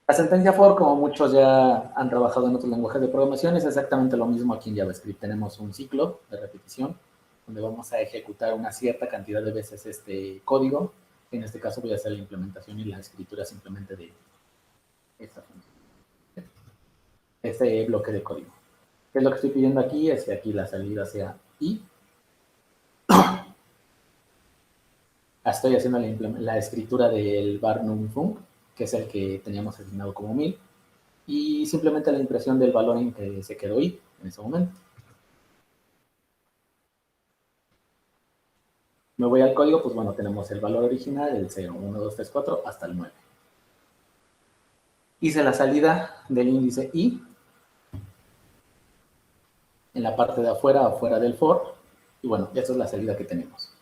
La sentencia for, como muchos ya han trabajado en otros lenguajes de programación, es exactamente lo mismo aquí en JavaScript. Tenemos un ciclo de repetición donde vamos a ejecutar una cierta cantidad de veces este código. En este caso voy a hacer la implementación y la escritura simplemente de esta función. Este bloque de código. ¿Qué es lo que estoy pidiendo aquí? Es que aquí la salida sea i. Estoy haciendo la escritura del var_num_func, que es el que teníamos asignado como 1000, y simplemente la impresión del valor en que se quedó i en ese momento. Me voy al código, pues bueno, tenemos el valor original, el 0, 1, 2, 3, 4, hasta el 9. Hice la salida del índice i en la parte de afuera del for, y bueno, esta es la salida que tenemos.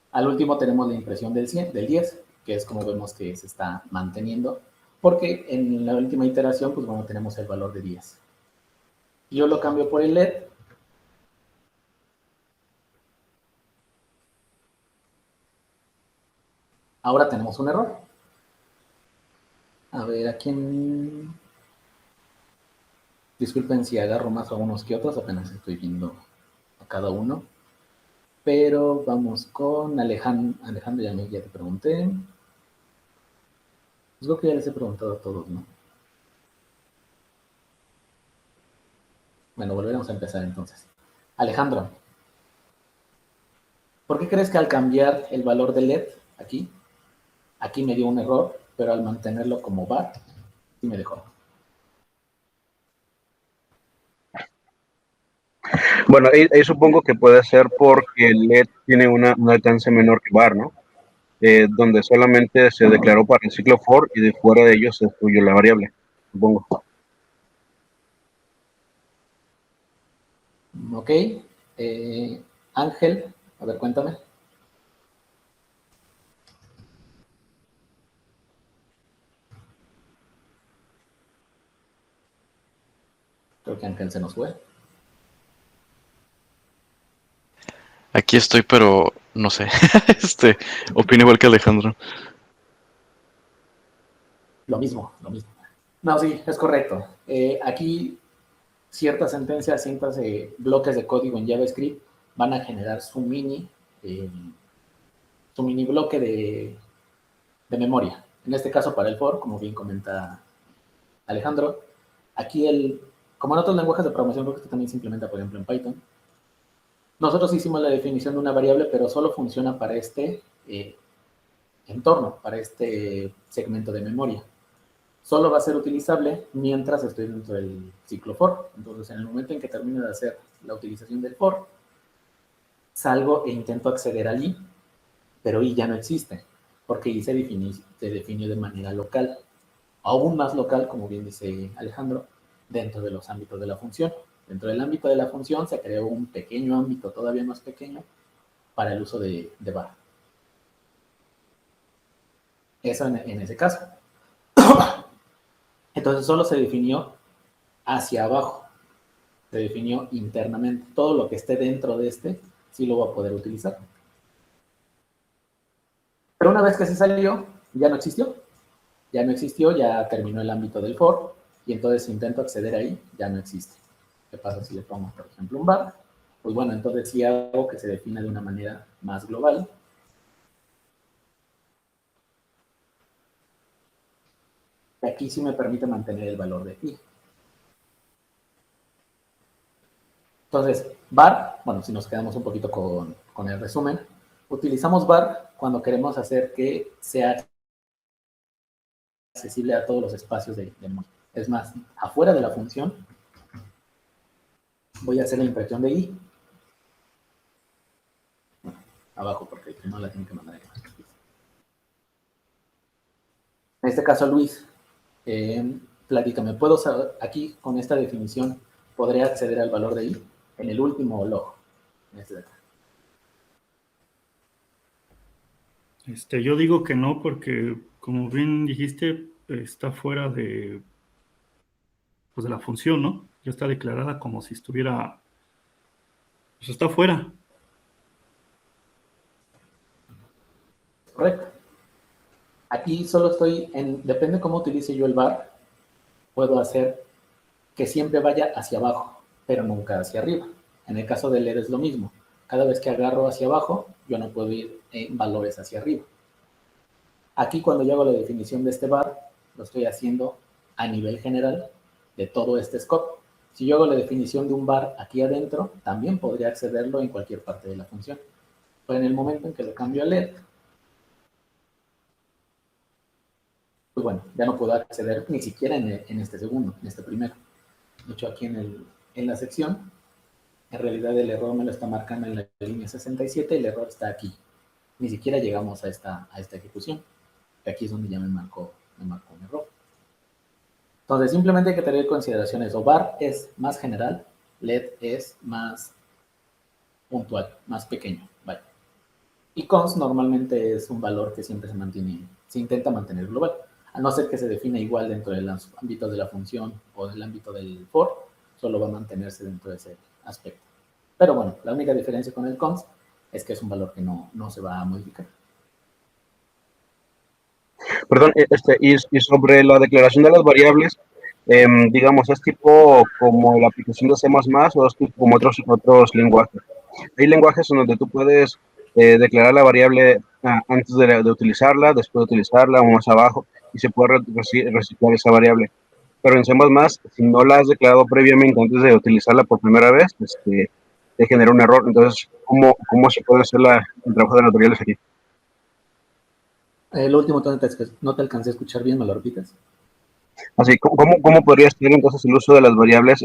Al último tenemos la impresión del 10, que es como vemos que se está manteniendo, porque en la última iteración, pues bueno, tenemos el valor de 10. Yo lo cambio por el let. Ahora tenemos un error. A ver, ¿a quién? Disculpen si agarro más a unos que otros, apenas estoy viendo a cada uno. Pero vamos con Alejandro. Alejandro, ya te pregunté. Pues creo que ya les he preguntado a todos, ¿no? Bueno, volveremos a empezar entonces. Alejandro, ¿por qué crees que al cambiar el valor de LED aquí me dio un error, pero al mantenerlo como var, sí me dejó? Bueno, ahí supongo que puede ser porque el LED tiene un alcance menor que var, ¿no? Donde solamente se declaró para el ciclo for y de fuera de ello se excluyó la variable, supongo. Ok. Ángel, a ver, cuéntame. Creo que Ángel se nos fue. Aquí estoy, pero no sé. Opino igual que Alejandro. Lo mismo. No, sí, es correcto. Aquí ciertas sentencias, ciertos bloques de código en JavaScript van a generar su mini bloque de memoria. En este caso para el for, como bien comenta Alejandro, aquí como en otros lenguajes de programación, creo que esto también se implementa, por ejemplo, en Python, nosotros hicimos la definición de una variable, pero solo funciona para este entorno, para este segmento de memoria. Solo va a ser utilizable mientras estoy dentro del ciclo for. Entonces, en el momento en que termine de hacer la utilización del for, salgo e intento acceder al i, pero i ya no existe, porque i se definió de manera local, aún más local, como bien dice Alejandro, dentro de los ámbitos de la función. Dentro del ámbito de la función se creó un pequeño ámbito, todavía más pequeño, para el uso de var. Eso en ese caso. Entonces solo se definió hacia abajo, se definió internamente. Todo lo que esté dentro de sí lo va a poder utilizar. Pero una vez que se salió, ya no existió. Ya terminó el ámbito del for, y entonces si intento acceder ahí, ya no existe. ¿Qué pasa si le pongo, por ejemplo, un var? Pues bueno, entonces sí hago que se defina de una manera más global. Y aquí sí me permite mantener el valor de i. Entonces, var, bueno, si nos quedamos un poquito con el resumen, utilizamos var cuando queremos hacer que sea accesible a todos los espacios de memoria. Es más, afuera de la función, voy a hacer la impresión de i. Bueno, abajo, porque no la tiene que mandar ahí. En este caso, Luis, platícame, ¿puedo saber, aquí con esta definición, podré acceder al valor de i en el último log? Yo digo que no, porque como bien dijiste, está fuera pues de la función, ¿no? Ya está declarada como si estuviera, pues está fuera. Correcto. Aquí solo depende cómo utilice yo el var, puedo hacer que siempre vaya hacia abajo, pero nunca hacia arriba. En el caso de LED es lo mismo. Cada vez que agarro hacia abajo, yo no puedo ir en valores hacia arriba. Aquí cuando yo hago la definición de este var, lo estoy haciendo a nivel general de todo este scope. Si yo hago la definición de un var aquí adentro, también podría accederlo en cualquier parte de la función. Pero en el momento en que lo cambio a LED, pues bueno, ya no puedo acceder ni siquiera en este segundo, en este primero. De hecho, aquí en la sección, en realidad el error me lo está marcando en la línea 67, el error está aquí. Ni siquiera llegamos a esta ejecución. Aquí es donde ya me marcó un error. Entonces, simplemente hay que tener en consideración eso. Var es más general, LED es más puntual, más pequeño. Vale. Y const normalmente es un valor que siempre se intenta mantener global. A no ser que se defina igual dentro de los ámbitos de la función o del ámbito del for, solo va a mantenerse dentro de ese aspecto. Pero bueno, la única diferencia con el const es que es un valor que no se va a modificar. Perdón, y sobre la declaración de las variables, digamos, ¿es tipo como la aplicación de C++ o es tipo como otros lenguajes? Hay lenguajes en donde tú puedes declarar la variable antes de utilizarla, después de utilizarla o más abajo, y se puede reciclar esa variable. pero en C++, si no la has declarado previamente antes de utilizarla por primera vez, te genera un error. Entonces, ¿cómo se puede hacer el trabajo de tutoriales aquí? El último no te alcancé a escuchar bien, ¿me lo repites? Así, ¿cómo podría ser entonces el uso de las variables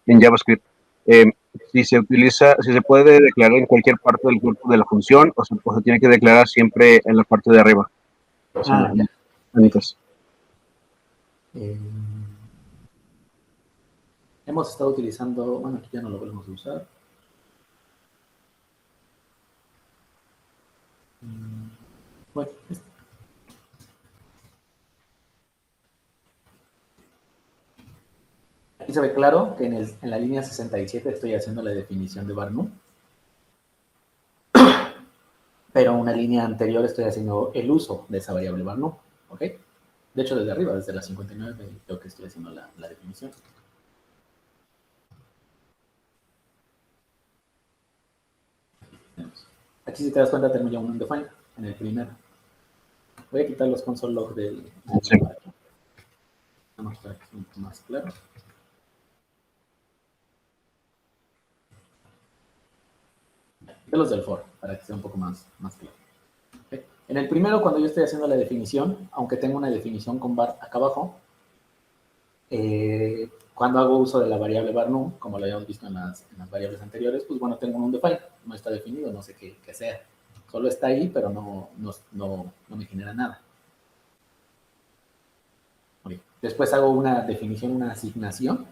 en JavaScript? Si se puede declarar en cualquier parte del cuerpo de la función o se tiene que declarar siempre en la parte de arriba. O sea, Ya. antes. Hemos estado utilizando, bueno, aquí ya no lo volvemos a usar. Bueno, aquí se ve claro que en la línea 67 estoy haciendo la definición de var num, pero en una línea anterior estoy haciendo el uso de esa variable var num, ¿ok? De hecho, desde arriba, desde la 59, creo que estoy haciendo la definición. Aquí, si te das cuenta, tengo ya un undefined en el primero. Voy a quitar los console log del Sí. Vamos a ver aquí un poco más claro. De los del for, para que sea un poco más claro. ¿Okay? En el primero, cuando yo estoy haciendo la definición, aunque tengo una definición con var acá abajo, cuando hago uso de la variable var num, como lo habíamos visto en las variables anteriores, pues bueno, tengo un undefined, no está definido, no sé qué sea. Solo está ahí, pero no me genera nada. Okay. Después hago una definición, una asignación,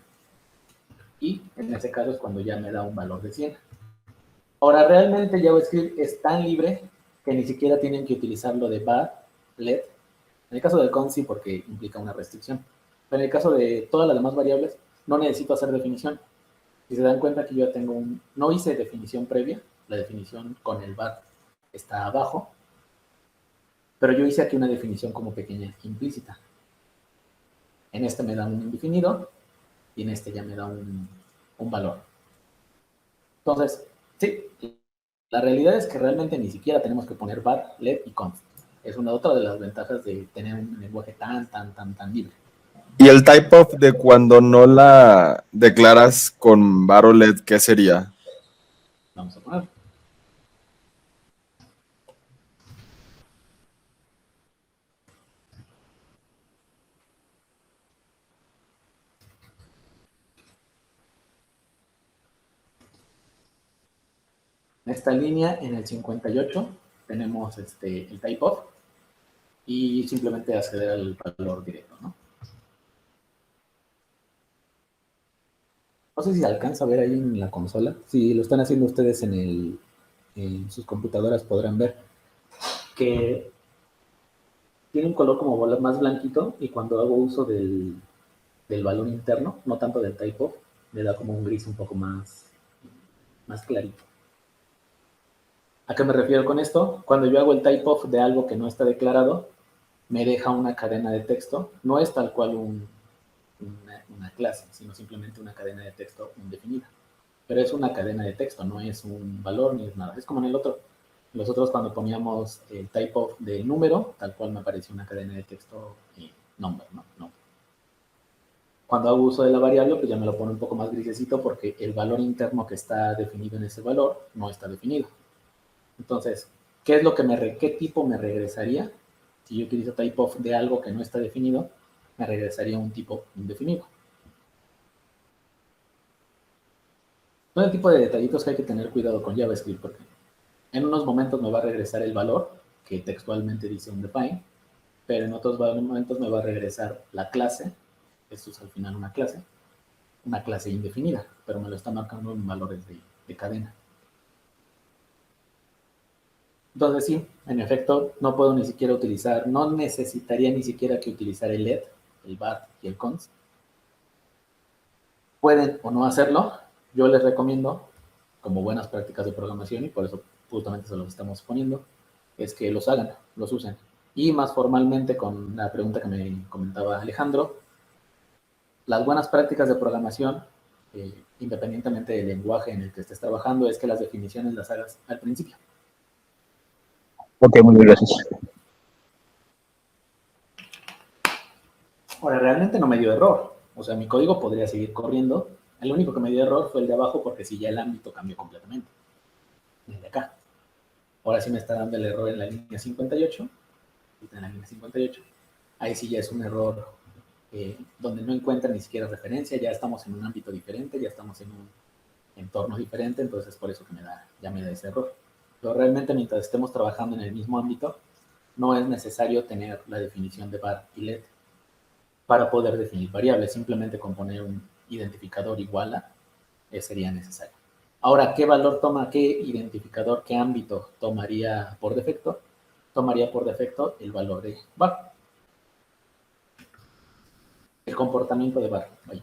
y en ese caso es cuando ya me da un valor de 100. Ahora, realmente JavaScript es tan libre que ni siquiera tienen que utilizarlo de var, let. En el caso del const sí, porque implica una restricción. Pero en el caso de todas las demás variables, no necesito hacer definición. Si se dan cuenta que yo ya tengo no hice definición previa, la definición con el var está abajo, pero yo hice aquí una definición como pequeña implícita. En este me da un indefinido y en este ya me da un valor. Entonces, sí, la realidad es que realmente ni siquiera tenemos que poner var, let y const. Es otra de las ventajas de tener un lenguaje tan libre. ¿Y el typeof de cuando no la declaras con var o let, qué sería? Vamos a poner. En esta línea, en el 58, tenemos el typeof y simplemente acceder al valor directo, ¿no? No sé si se alcanza a ver ahí en la consola. Si lo están haciendo ustedes en sus computadoras, podrán ver que tiene un color como más blanquito y cuando hago uso del valor interno, no tanto del typeof, me da como un gris un poco más clarito. ¿A qué me refiero con esto? Cuando yo hago el typeof de algo que no está declarado, me deja una cadena de texto. No es tal cual una clase, sino simplemente una cadena de texto indefinida. Pero es una cadena de texto, no es un valor ni es nada. Es como en el otro. Los otros, cuando poníamos el typeof de número, tal cual me apareció una cadena de texto number, ¿no? Cuando hago uso de la variable, pues ya me lo pone un poco más grisecito porque el valor interno que está definido en ese valor no está definido. Entonces, ¿qué tipo me regresaría? Si yo utilizo typeof de algo que no está definido, me regresaría un tipo indefinido. Todo el tipo de detallitos que hay que tener cuidado con JavaScript, porque en unos momentos me va a regresar el valor, que textualmente dice undefined, pero en otros momentos me va a regresar la clase, esto es al final una clase indefinida, pero me lo está marcando en valores de cadena. Entonces sí, en efecto, no puedo ni siquiera utilizar, no necesitaría ni siquiera que utilizar el let, el var y el const. Pueden o no hacerlo. Yo les recomiendo, como buenas prácticas de programación, y por eso justamente se los estamos poniendo, es que los hagan, los usen. Y más formalmente, con la pregunta que me comentaba Alejandro, las buenas prácticas de programación, independientemente del lenguaje en el que estés trabajando, es que las definiciones las hagas al principio. Ok, muy bien, gracias. Ahora, realmente no me dio error. O sea, mi código podría seguir corriendo. El único que me dio error fue el de abajo porque sí, ya el ámbito cambió completamente. El de acá. Ahora sí me está dando el error en la línea 58. En la línea 58. Ahí sí ya es un error donde no encuentra ni siquiera referencia. Ya estamos en un ámbito diferente, ya estamos en un entorno diferente. Entonces, por eso que ya me da ese error. Pero realmente, mientras estemos trabajando en el mismo ámbito, no es necesario tener la definición de var y let para poder definir variables. Simplemente con poner un identificador igual a sería necesario. Ahora, ¿qué valor toma, qué identificador, qué ámbito tomaría por defecto? Tomaría por defecto el valor de var. El comportamiento de var. Vaya.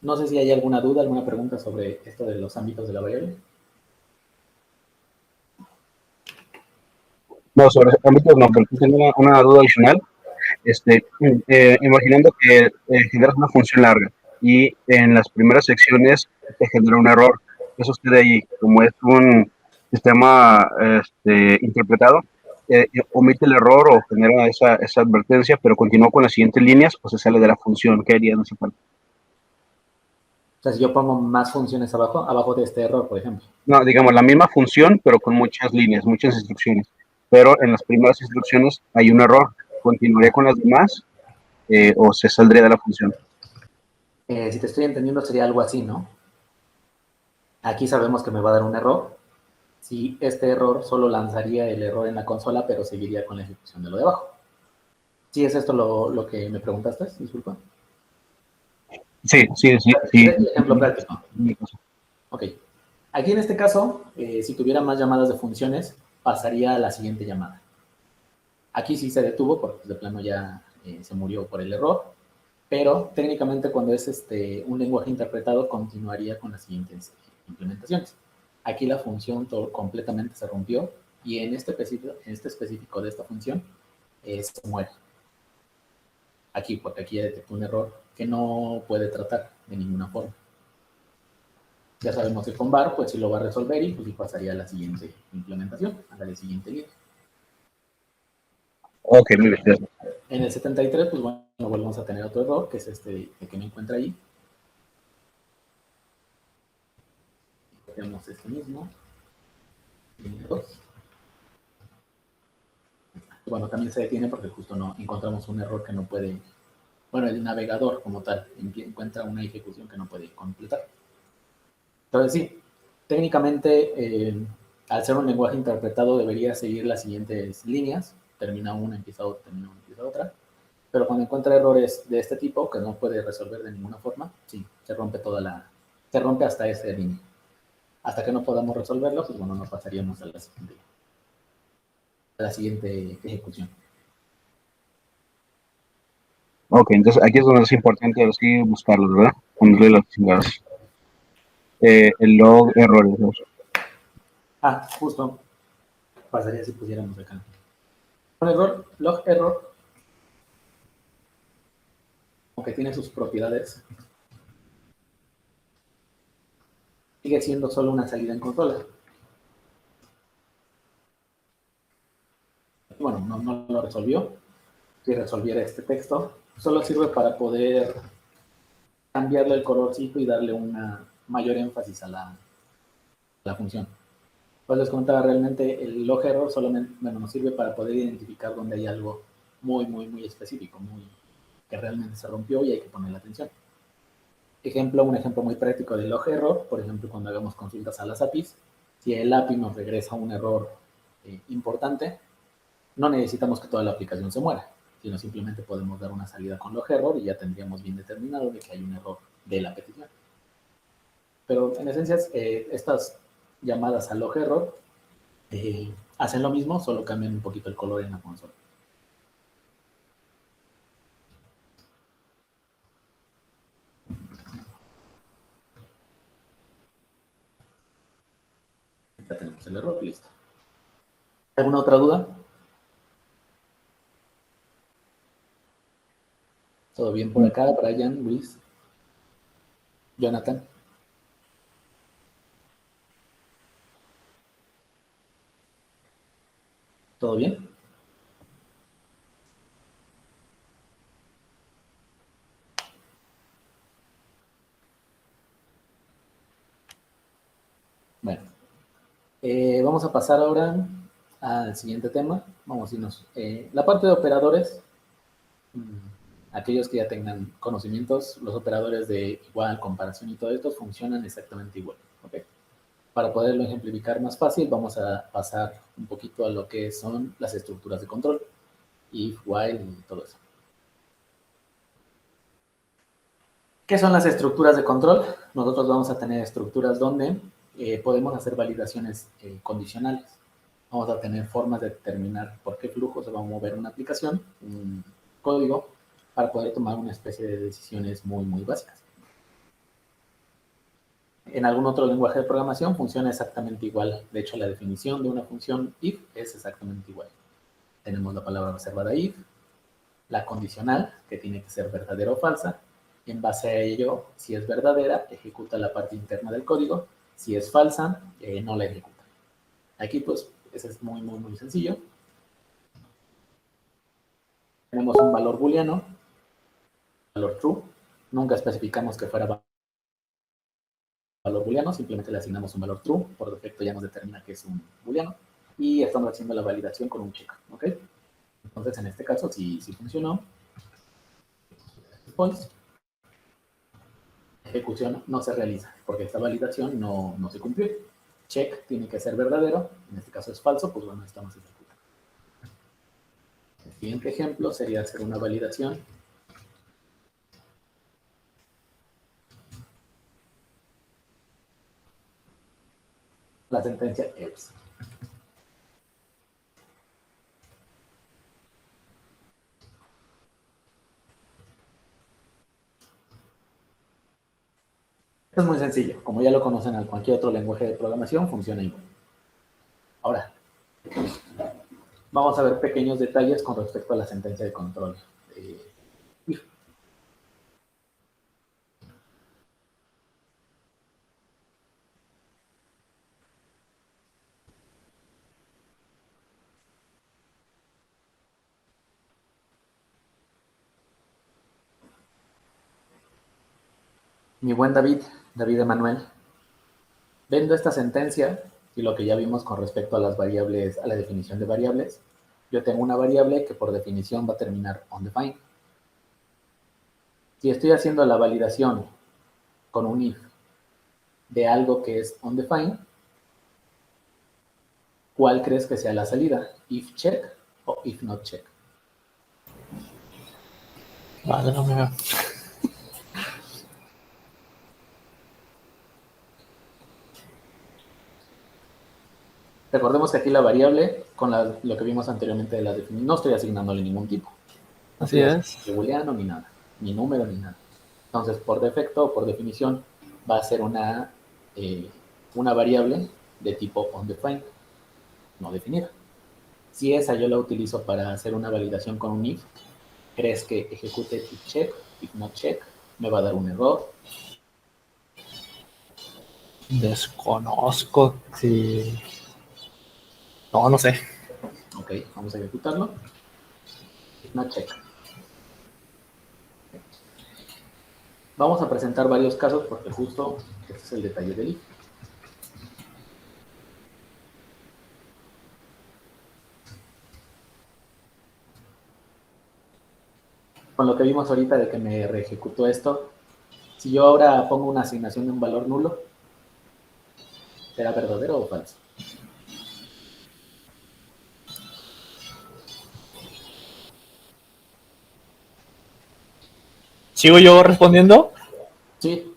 No sé si hay alguna duda, alguna pregunta sobre esto de los ámbitos de la variable. No, sobre ámbitos no, pero tengo una duda adicional. Imaginando que generas una función larga y en las primeras secciones te genera un error. Eso sucede ahí, como es un sistema interpretado, omite el error o genera esa advertencia, pero continúa con las siguientes líneas o se sale de la función. ¿Qué haría en esa parte? O sea, si yo pongo más funciones abajo de este error, por ejemplo. No, digamos, la misma función, pero con muchas líneas, muchas instrucciones. Pero en las primeras instrucciones hay un error. ¿Continuaría con las demás o se saldría de la función? Si te estoy entendiendo, sería algo así, ¿no? Aquí sabemos que me va a dar un error. Si este error solo lanzaría el error en la consola, pero seguiría con la ejecución de lo de abajo. ¿Sí es esto lo que me preguntaste? Disculpa. Sí. Ese es el ejemplo práctico. Ok. Aquí en este caso, si tuviera más llamadas de funciones, pasaría a la siguiente llamada. Aquí sí se detuvo porque de plano ya se murió por el error, pero técnicamente cuando es un lenguaje interpretado continuaría con las siguientes implementaciones. Aquí la función completamente se rompió y en este específico de esta función se muere. Aquí, porque aquí ya detectó un error que no puede tratar de ninguna forma. Ya sabemos que con var, pues sí lo va a resolver y pues sí pasaría a la siguiente implementación, a la siguiente línea. Ok, muy bien. En el 73, pues bueno, volvemos a tener otro error, que es el que me encuentra ahí. Tenemos este mismo. Línea 2. Bueno, también se detiene porque justo no encontramos un error que no puede, bueno, el navegador como tal encuentra una ejecución que no puede completar. Entonces sí, técnicamente al ser un lenguaje interpretado debería seguir las siguientes líneas, termina una, empieza otra, termina una, empieza otra, pero cuando encuentra errores de este tipo que no puede resolver de ninguna forma, sí, se rompe hasta esa línea. Hasta que no podamos resolverlo, pues bueno, nos pasaríamos a la siguiente ejecución. Ok, entonces aquí es donde es importante así buscarlos, ¿verdad? Ponerle el log errores, ¿no? Justo, pasaría si pusiéramos acá. Un error, log error, aunque tiene sus propiedades, sigue siendo solo una salida en consola. Bueno, no lo resolvió. Si resolviera este texto, solo sirve para poder cambiarle el colorcito y darle una mayor énfasis a la función. Pues les comentaba, realmente el log error solamente nos sirve para poder identificar donde hay algo muy específico, que realmente se rompió y hay que ponerle atención. Un ejemplo muy práctico de log error, por ejemplo, cuando hagamos consultas a las APIs, si el API nos regresa un error importante, no necesitamos que toda la aplicación se muera, sino simplemente podemos dar una salida con log error y ya tendríamos bien determinado de que hay un error de la petición. Pero en esencia, estas llamadas a log error hacen lo mismo, solo cambian un poquito el color en la consola. Ya tenemos el error, listo. ¿Alguna otra duda? ¿Todo bien por acá, Brian, Luis, Jonathan? ¿Todo bien? Bueno, vamos a pasar ahora al siguiente tema. Vamos a irnos. La parte de operadores, aquellos que ya tengan conocimientos, los operadores de igual, comparación y todo esto funcionan exactamente igual. ¿Okay? Para poderlo ejemplificar más fácil, vamos a pasar un poquito a lo que son las estructuras de control, if, while y todo eso. ¿Qué son las estructuras de control? Nosotros vamos a tener estructuras donde podemos hacer validaciones condicionales. Vamos a tener formas de determinar por qué flujo se va a mover una aplicación, un código, para poder tomar una especie de decisiones muy, muy básicas. En algún otro lenguaje de programación funciona exactamente igual. De hecho, la definición de una función if es exactamente igual. Tenemos la palabra reservada if, la condicional, que tiene que ser verdadera o falsa. En base a ello, si es verdadera, ejecuta la parte interna del código. Si es falsa, no la ejecuta. Aquí, pues, eso es muy, muy, muy sencillo. Tenemos un valor booleano, valor true. Nunca especificamos que fuera valor booleano, simplemente le asignamos un valor true. Por defecto ya nos determina que es un booleano. Y estamos haciendo la validación con un check. ¿Ok? Entonces, en este caso, si funcionó, false. Ejecución no se realiza, porque esta validación no se cumplió. Check tiene que ser verdadero, en este caso es falso, pues bueno, estamos ejecutando. El siguiente ejemplo sería hacer una validación. La sentencia else. Es muy sencillo, como ya lo conocen en cualquier otro lenguaje de programación, funciona igual. Ahora, vamos a ver pequeños detalles con respecto a la sentencia de control. Mi buen David Emanuel, viendo esta sentencia y lo que ya vimos con respecto a las variables, a la definición de variables, yo tengo una variable que por definición va a terminar onDefine. Si estoy haciendo la validación con un if de algo que es onDefine, ¿cuál crees que sea la salida? ¿If check o if not check? Vale, no me veo. Recordemos que aquí la variable, con lo que vimos anteriormente de la definición, no estoy asignándole ningún tipo. No Así es. Ni booleano ni nada, ni número ni nada. Entonces, por defecto, por definición, va a ser una variable de tipo onDefined, no definida. Si esa yo la utilizo para hacer una validación con un if, ¿crees que ejecute if check, if not check? ¿Me va a dar un error? Desconozco si... No sé. Ok, vamos a ejecutarlo. If not check. Vamos a presentar varios casos porque justo este es el detalle del if. Con lo que vimos ahorita de que me reejecutó esto, si yo ahora pongo una asignación de un valor nulo, ¿será verdadero o falso? ¿Sigo yo respondiendo? Sí.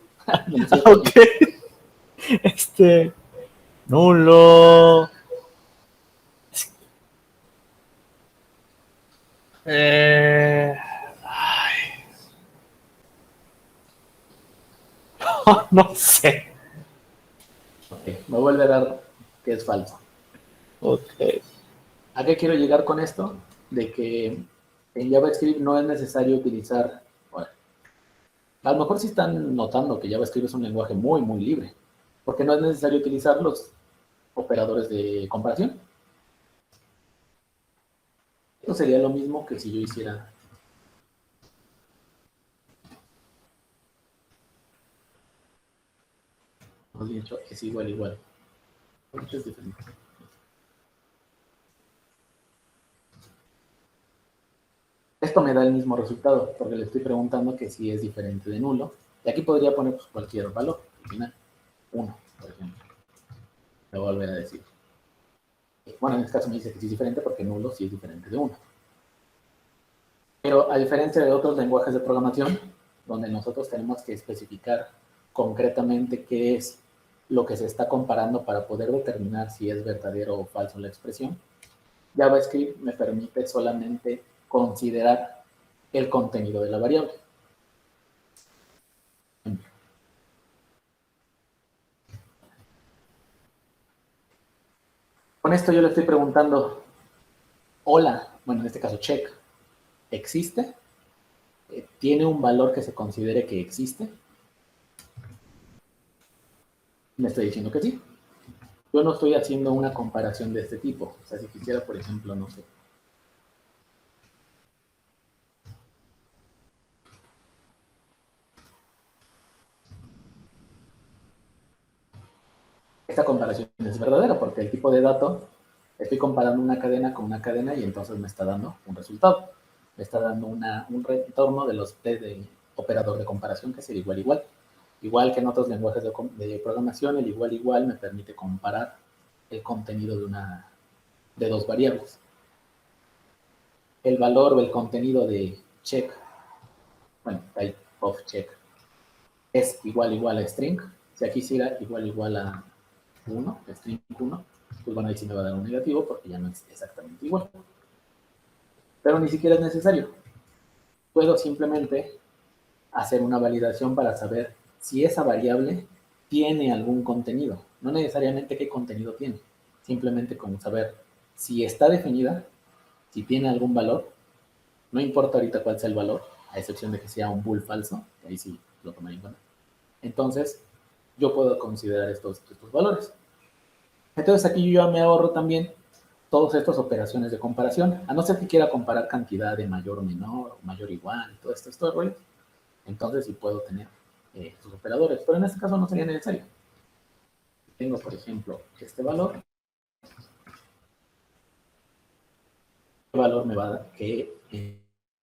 Ok. Nulo. Ay. No sé. Ok, me vuelve a dar que es falso. Ok. ¿A qué quiero llegar con esto? De que en JavaScript no es necesario utilizar... Bueno, a lo mejor sí están notando que JavaScript es un lenguaje muy, muy libre, porque no es necesario utilizar los operadores de comparación. Esto sería lo mismo que si yo hiciera... Más bien dicho, es igual. Esto es diferente. Esto me da el mismo resultado, porque le estoy preguntando que si es diferente de nulo. Y aquí podría poner pues, cualquier valor, al final. 1, por ejemplo. Le voy a volver a decir. Bueno, en este caso me dice que sí es diferente porque nulo sí es diferente de 1. Pero a diferencia de otros lenguajes de programación, donde nosotros tenemos que especificar concretamente qué es lo que se está comparando para poder determinar si es verdadero o falso la expresión, JavaScript me permite solamente considerar el contenido de la variable. Con esto yo le estoy preguntando, hola, bueno, en este caso check, ¿existe? ¿Tiene un valor que se considere que existe? Me estoy diciendo que sí. Yo no estoy haciendo una comparación de este tipo. O sea, si quisiera, por ejemplo, no sé. Esta comparación es verdadera porque el tipo de dato, estoy comparando una cadena con una cadena y entonces me está dando un resultado. Me está dando un retorno de los de operador de comparación que sería igual. Igual que en otros lenguajes de programación, el igual me permite comparar el contenido de dos variables. El valor o el contenido de check, bueno, type of check, es igual a string. Si aquí hiciera igual a 1, string 1, pues bueno, ahí sí me va a dar un negativo porque ya no es exactamente igual. Pero ni siquiera es necesario. Puedo simplemente hacer una validación para saber si esa variable tiene algún contenido. No necesariamente qué contenido tiene, simplemente con saber si está definida, si tiene algún valor. No importa ahorita cuál sea el valor, a excepción de que sea un bool falso, que ahí sí lo tomaré en cuenta. Entonces, yo puedo considerar estos valores. Entonces, aquí yo ya me ahorro también todas estas operaciones de comparación, a no ser que quiera comparar cantidad de mayor o menor, o mayor o igual, todo esto rollo. Entonces, sí puedo tener estos operadores, pero en este caso no sería necesario. Tengo, por ejemplo, este valor. ¿Qué valor me va a dar? ¿Qué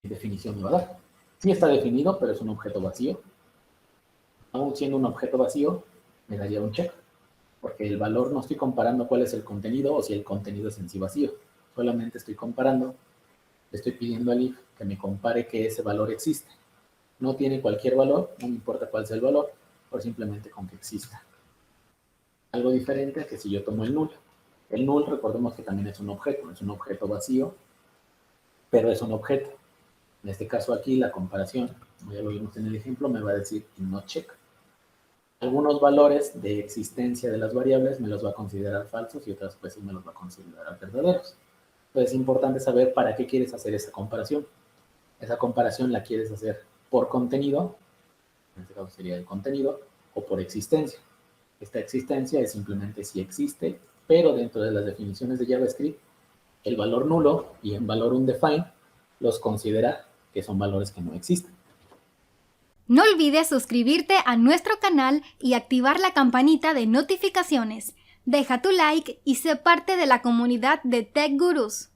definición me va a dar? Sí está definido, pero es un objeto vacío. Aún siendo un objeto vacío, me daría un check, porque el valor no estoy comparando cuál es el contenido o si el contenido es en sí vacío. Solamente estoy comparando, le estoy pidiendo al if que me compare que ese valor existe. No tiene cualquier valor, no me importa cuál sea el valor, o simplemente con que exista. Algo diferente a que si yo tomo el null. El null, recordemos que también es un objeto vacío, pero es un objeto. En este caso aquí la comparación, como ya lo vimos en el ejemplo, me va a decir no check. Algunos valores de existencia de las variables me los va a considerar falsos y otras veces me los va a considerar verdaderos. Entonces es importante saber para qué quieres hacer esa comparación. Esa comparación la quieres hacer por contenido, en este caso sería el contenido, o por existencia. Esta existencia es simplemente si existe, pero dentro de las definiciones de JavaScript, el valor nulo y el valor undefined los considera que son valores que no existen. No olvides suscribirte a nuestro canal y activar la campanita de notificaciones. Deja tu like y sé parte de la comunidad de Tech Gurus.